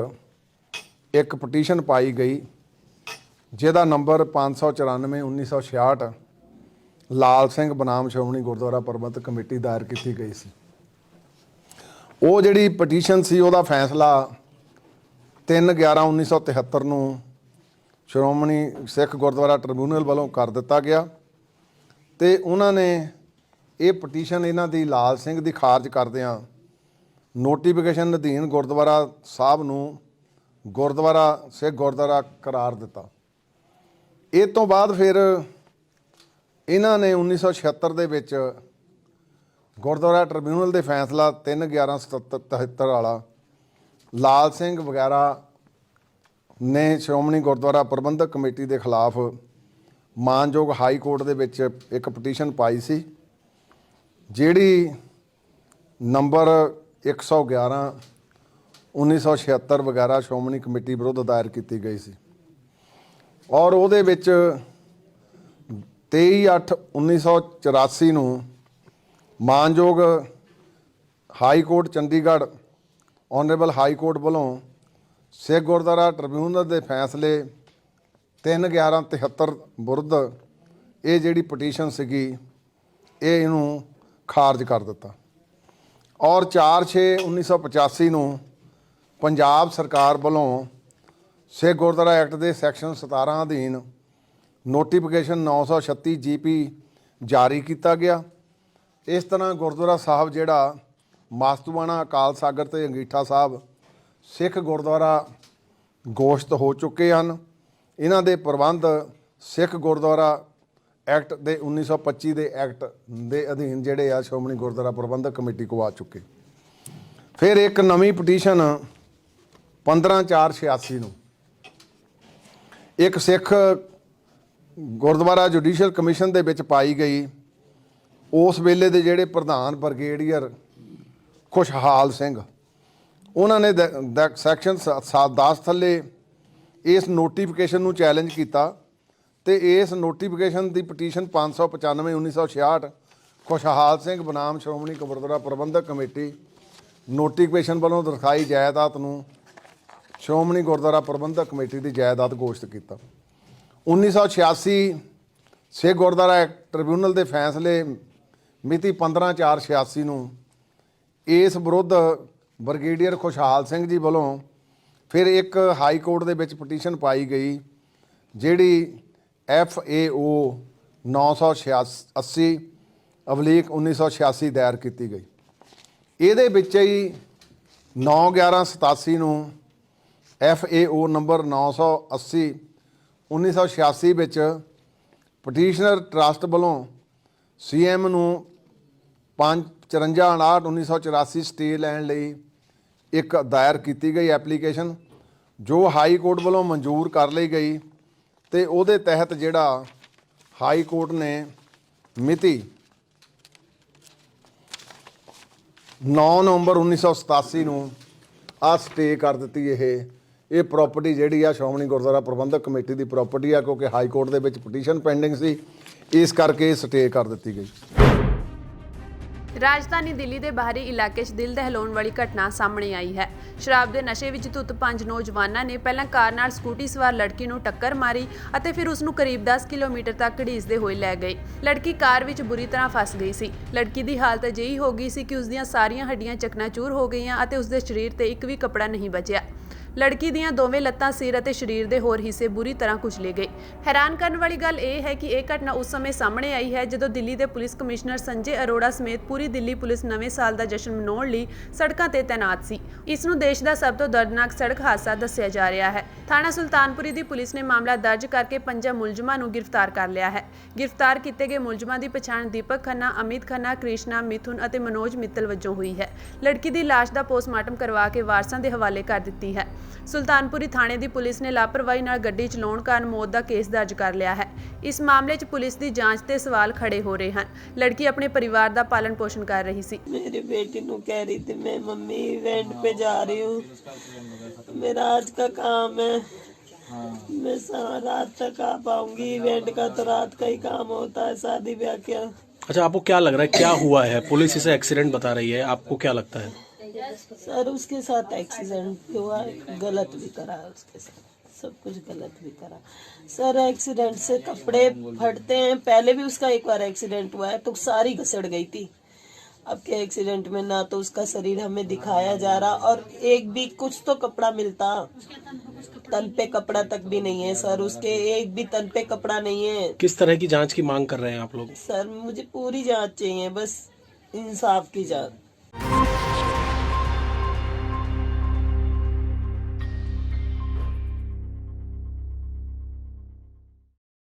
ਇੱਕ ਪਟੀਸ਼ਨ ਪਾਈ ਗਈ ਜਿਹਦਾ ਨੰਬਰ 594/1966 ਲਾਲ ਸਿੰਘ ਬਨਾਮ ਸ਼੍ਰੋਮਣੀ ਗੁਰਦੁਆਰਾ ਪ੍ਰਬੰਧਕ ਕਮੇਟੀ ਦਾਇਰ ਕੀਤੀ ਗਈ ਸੀ। ਉਹ ਜਿਹੜੀ ਪਟੀਸ਼ਨ ਸੀ ਉਹਦਾ ਫੈਸਲਾ 3/11/1973 ਨੂੰ ਸ਼੍ਰੋਮਣੀ ਸਿੱਖ ਗੁਰਦੁਆਰਾ ਟ੍ਰਿਬਿਊਨਲ ਵੱਲੋਂ ਕਰ ਦਿੱਤਾ ਗਿਆ ਤੇ ਉਹਨਾਂ ਨੇ ਇਹ ਪਟੀਸ਼ਨ ਇਹਨਾਂ ਦੀ ਲਾਲ ਸਿੰਘ ਦੀ ਖਾਰਜ ਕਰਦਿਆਂ ਨੋਟੀਫਿਕੇਸ਼ਨ ਅਧੀਨ ਗੁਰਦੁਆਰਾ ਸਾਹਿਬ ਨੂੰ ਸਿੱਖ ਗੁਰਦੁਆਰਾ ਕਰਾਰ ਦਿੱਤਾ। ਇਹ ਤੋਂ ਬਾਅਦ ਫਿਰ ਇਹਨਾਂ ਨੇ 1976 ਦੇ ਵਿੱਚ ਗੁਰਦੁਆਰਾ ਟ੍ਰਿਬਿਊਨਲ ਦੇ ਫੈਸਲਾ 3/11/73 ਵਾਲਾ ਲਾਲ ਸਿੰਘ ਵਗੈਰਾ ਨੇ ਸ਼੍ਰੋਮਣੀ ਗੁਰਦੁਆਰਾ ਪ੍ਰਬੰਧਕ ਕਮੇਟੀ ਦੇ ਖਿਲਾਫ ਮਾਨਯੋਗ ਹਾਈ ਕੋਰਟ ਦੇ ਵਿੱਚ ਇੱਕ ਪਟੀਸ਼ਨ ਪਾਈ ਸੀ ਜਿਹੜੀ ਨੰਬਰ 111/1976 ਵਗੈਰਾ ਸ਼੍ਰੋਮਣੀ ਕਮੇਟੀ ਵਿਰੁੱਧ ਦਾਇਰ ਕੀਤੀ ਗਈ ਸੀ ਔਰ ਉਹਦੇ ਵਿੱਚ 23/8/1984 ਨੂੰ ਮਾਨਯੋਗ high court Chandigarh honourable high court ਵੱਲੋਂ ਸਿੱਖ ਗੁਰਦੁਆਰਾ ਟ੍ਰਿਬਿਊਨਲ ਦੇ ਫੈਸਲੇ 3/11/73 ਵਿਰੁੱਧ ਇਹ ਜਿਹੜੀ ਪਟੀਸ਼ਨ ਸੀਗੀ ਇਹਨੂੰ ਖਾਰਜ ਕਰ ਦਿੱਤਾ ਔਰ 4/6/1985 ਨੂੰ ਪੰਜਾਬ ਸਰਕਾਰ ਵੱਲੋਂ ਸਿੱਖ ਗੁਰਦੁਆਰਾ ਐਕਟ ਦੇ ਸੈਕਸ਼ਨ 17 ਅਧੀਨ ਨੋਟੀਫਿਕੇਸ਼ਨ 936 GP ਜਾਰੀ ਕੀਤਾ ਗਿਆ। ਇਸ ਤਰ੍ਹਾਂ ਗੁਰਦੁਆਰਾ ਸਾਹਿਬ ਜਿਹੜਾ ਮਾਸਤੂਆਣਾ ਅਕਾਲ ਸਾਗਰ ਤੇ ਅੰਗੀਠਾ ਸਾਹਿਬ ਸਿੱਖ ਗੁਰਦੁਆਰਾ ਘੋਸ਼ਿਤ ਹੋ ਚੁੱਕੇ ਹਨ। ਇਹਨਾਂ ਦੇ ਪ੍ਰਬੰਧ ਸਿੱਖ ਗੁਰਦੁਆਰਾ ਐਕਟ ਦੇ 1925 ਦੇ ਐਕਟ ਦੇ ਅਧੀਨ ਜਿਹੜੇ ਆ ਸ਼੍ਰੋਮਣੀ ਗੁਰਦੁਆਰਾ ਪ੍ਰਬੰਧਕ ਕਮੇਟੀ ਕੋਲ ਆ ਚੁੱਕੇ। ਫਿਰ ਇੱਕ ਨਵੀਂ ਪਟੀਸ਼ਨ 15/4/86 ਨੂੰ ਇੱਕ ਸਿੱਖ ਗੁਰਦੁਆਰਾ ਜੁਡੀਸ਼ੀਅਲ ਕਮਿਸ਼ਨ ਦੇ ਵਿੱਚ ਪਾਈ ਗਈ। ਉਸ ਵੇਲੇ ਦੇ ਜਿਹੜੇ ਪ੍ਰਧਾਨ ਬ੍ਰਿਗੇਡੀਅਰ ਖੁਸ਼ਹਾਲ ਸਿੰਘ ਉਹਨਾਂ ਨੇ ਸੈਕਸ਼ਨ 10 ਥੱਲੇ ਇਸ ਨੋਟੀਫਿਕੇਸ਼ਨ ਨੂੰ ਚੈਲੰਜ ਕੀਤਾ ਤੇ ਇਸ ਨੋਟੀਫਿਕੇਸ਼ਨ ਦੀ ਪਟੀਸ਼ਨ 595/1966 ਖੁਸ਼ਹਾਲ ਸਿੰਘ ਬਨਾਮ ਸ਼੍ਰੋਮਣੀ ਗੁਰਦੁਆਰਾ ਪ੍ਰਬੰਧਕ ਕਮੇਟੀ ਨੋਟੀਫਿਕੇਸ਼ਨ ਵੱਲੋਂ ਦਰਸਾਈ ਜਾਇਦਾਦ ਨੂੰ ਸ਼੍ਰੋਮਣੀ ਗੁਰਦੁਆਰਾ ਪ੍ਰਬੰਧਕ ਕਮੇਟੀ ਦੀ ਜਾਇਦਾਦ ਘੋਸ਼ਿਤ ਕੀਤਾ। 1986 ਸਿੱਖ ਗੁਰਦੁਆਰਾ ਟ੍ਰਿਬਿਊਨਲ ਦੇ ਫੈਸਲੇ ਮਿਤੀ 15/4/86 ਨੂੰ ਇਸ ਵਿਰੁੱਧ ਬ੍ਰਿਗੇਡੀਅਰ ਖੁਸ਼ਹਾਲ ਸਿੰਘ ਜੀ ਵੱਲੋਂ ਫਿਰ ਇੱਕ ਹਾਈ ਕੋਰਟ ਦੇ ਵਿੱਚ ਪਟੀਸ਼ਨ ਪਾਈ ਗਈ ਜਿਹੜੀ FAO 986/1986 ਦਾਇਰ ਕੀਤੀ ਗਈ। ਇਹਦੇ ਵਿੱਚ ਹੀ 9/11/87 ਨੂੰ FAO ਨੰਬਰ 980/1986 ਵਿੱਚ ਪਟੀਸ਼ਨਰ ਟਰਸਟ ਵੱਲੋਂ CM ਨੂੰ 54/59/1984 ਸਟੇ ਲੈਣ ਲਈ ਇੱਕ ਦਾਇਰ ਕੀਤੀ ਗਈ ਐਪਲੀਕੇਸ਼ਨ ਜੋ ਹਾਈ ਕੋਰਟ ਵੱਲੋਂ ਮਨਜ਼ੂਰ ਕਰ ਲਈ ਗਈ ਤੇ ਉਹਦੇ ਤਹਿਤ ਜਿਹੜਾ ਹਾਈ ਕੋਰਟ ਨੇ ਮਿਤੀ 9 ਨਵੰਬਰ 1987 ਨੂੰ ਆ ਸਟੇ ਕਰ ਦਿੱਤੀ। ਇਹ ਪ੍ਰਾਪਰਟੀ ਜਿਹੜੀ ਆ ਸ਼੍ਰੋਮਣੀ ਗੁਰਦੁਆਰਾ ਪ੍ਰਬੰਧਕ ਕਮੇਟੀ ਦੀ ਪ੍ਰਾਪਰਟੀ ਆ ਕਿਉਂਕਿ ਹਾਈ ਕੋਰਟ ਦੇ ਵਿੱਚ ਪਟੀਸ਼ਨ ਪੈਂਡਿੰਗ ਸੀ, ਇਸ ਕਰਕੇ ਸਟੇ ਕਰ ਦਿੱਤੀ ਗਈ। ਰਾਜਧਾਨੀ ਦਿੱਲੀ ਦੇ ਬਾਹਰੀ ਇਲਾਕੇ 'ਚ ਦਿਲ ਦਹਿਲਾਉਣ ਵਾਲੀ ਘਟਨਾ ਸਾਹਮਣੇ ਆਈ ਹੈ। ਸ਼ਰਾਬ ਦੇ ਨਸ਼ੇ ਵਿੱਚ ਧੁੱਤ 5 ਨੌਜਵਾਨਾਂ ਨੇ ਪਹਿਲਾਂ ਕਾਰ ਨਾਲ ਸਕੂਟੀ ਸਵਾਰ ਲੜਕੀ ਨੂੰ ਟੱਕਰ ਮਾਰੀ ਅਤੇ ਫਿਰ ਉਸ ਨੂੰ ਕਰੀਬ 10 ਕਿਲੋਮੀਟਰ ਤੱਕ ਘੜੀਸਦੇ ਹੋਏ ਲੈ ਗਏ। ਲੜਕੀ ਕਾਰ ਵਿੱਚ ਬੁਰੀ ਤਰ੍ਹਾਂ ਫਸ ਗਈ ਸੀ। ਲੜਕੀ ਦੀ ਹਾਲਤ ਅਜਿਹੀ ਹੋ ਗਈ ਸੀ ਕਿ ਉਸ ਦੀਆਂ ਸਾਰੀਆਂ ਹੱਡੀਆਂ ਚਕਨਾਚੂਰ ਹੋ ਗਈਆਂ ਅਤੇ ਉਸ ਦੇ ਸਰੀਰ ਤੇ ਇੱਕ ਵੀ ਕੱਪੜਾ ਨਹੀਂ ਬਚਿਆ। ਲੜਕੀ ਦੀਆਂ ਦੋਵੇਂ ਲੱਤਾਂ, ਸਿਰ ਅਤੇ ਸਰੀਰ ਦੇ ਹੋਰ ਹਿੱਸੇ ਬੁਰੀ ਤਰ੍ਹਾਂ ਕੁਚਲੇ ਗਏ। ਹੈਰਾਨ ਕਰਨ ਵਾਲੀ ਗੱਲ ਇਹ ਹੈ ਕਿ ਇਹ ਘਟਨਾ ਉਸ ਸਮੇਂ ਸਾਹਮਣੇ ਆਈ ਹੈ ਜਦੋਂ ਦਿੱਲੀ ਦੇ ਪੁਲਿਸ ਕਮਿਸ਼ਨਰ ਸੰਜੇ ਅਰੋੜਾ ਸਮੇਤ ਪੂਰੀ ਦਿੱਲੀ ਪੁਲਿਸ ਨਵੇਂ ਸਾਲ ਦਾ ਜਸ਼ਨ ਮਨਾਉਣ ਲਈ ਸੜਕਾਂ ਤੇ ਤੈਨਾਤ ਸੀ। ਇਸ ਨੂੰ ਦੇਸ਼ ਦਾ ਸਭ ਤੋਂ ਦਰਦਨਾਕ ਸੜਕ ਹਾਦਸਾ ਦੱਸਿਆ ਜਾ ਰਿਹਾ ਹੈ। ਥਾਣਾ ਸੁਲਤਾਨਪੁਰੀ ਦੀ ਪੁਲਿਸ ਨੇ ਮਾਮਲਾ ਦਰਜ ਕਰਕੇ 5 ਮੁਲਜ਼ਮਾਂ ਨੂੰ ਗ੍ਰਿਫਤਾਰ ਕਰ ਲਿਆ ਹੈ। ਗ੍ਰਿਫਤਾਰ ਕੀਤੇ ਗਏ ਮੁਲਜ਼ਮਾਂ ਦੀ ਪਛਾਣ ਦੀਪਕ ਖੰਨਾ, ਅਮਿਤ ਖੰਨਾ, ਕ੍ਰਿਸ਼ਨਾ, ਮਿਥੁਨ ਅਤੇ ਮਨੋਜ ਮਿੱਤਲ ਵਜੋਂ ਹੋਈ ਹੈ। ਲੜਕੀ ਦੀ ਲਾਸ਼ ਦਾ ਪੋਸਟਮਾਰਟਮ ਕਰਵਾ ਕੇ ਵਾਰਸਾਂ ਦੇ ਹਵਾਲੇ ਕਰ ਦਿੱਤੀ ਹੈ। ਸੁਲਤਾਨਪੁਰੀ ਥਾਣੇ ਦੀ ਪੁਲਿਸ ਨੇ ਲਾਪਰਵਾਹੀ ਨਾਲ ਗੱਡੀ ਚਲਾਉਣ ਕਾਰਨ ਮੌਤ ਦਾ ਕੇਸ ਦਰਜ ਕਰ ਲਿਆ ਹੈ। ਇਸ ਮਾਮਲੇ 'ਚ ਪੁਲਿਸ ਦੀ ਜਾਂਚ ਤੇ ਸਵਾਲ ਖੜੇ ਹੋ ਰਹੇ ਹਨ। ਲੜਕੀ ਆਪਣੇ ਪਰਿਵਾਰ ਦਾ ਪਾਲਣ पोषण कर रही थी। मेरी बेटी नु कह रही थी मैं मम्मी इवेंट पे जा रही हूँ, मेरा आज का काम है, मैं रात तक आ पाऊंगी। इवेंट का तो रात का ही काम होता है, शादी ब्याह क्या। अच्छा, आपको क्या लग रहा है क्या हुआ है? पुलिस इसे एक्सीडेंट बता रही है, आपको क्या लगता है? सर उसके साथ एक्सीडेंट हुआ, गलत भी करा उसके साथ, सब कुछ गलत भी करा। सर एक्सीडेंट से कपड़े फटते हैं, पहले भी उसका एक बार एक्सीडेंट हुआ है तो सारी घसड़ गई थी। अब के एक्सीडेंट में ना तो उसका शरीर हमें दिखाया जा रहा और एक भी कुछ तो कपड़ा मिलता, तन पे कपड़ा तक भी नहीं है सर, उसके एक भी तन पे कपड़ा नहीं है। किस तरह की जांच की मांग कर रहे हैं आप लोग? सर मुझे पूरी जांच चाहिए, बस इंसाफ की जांच।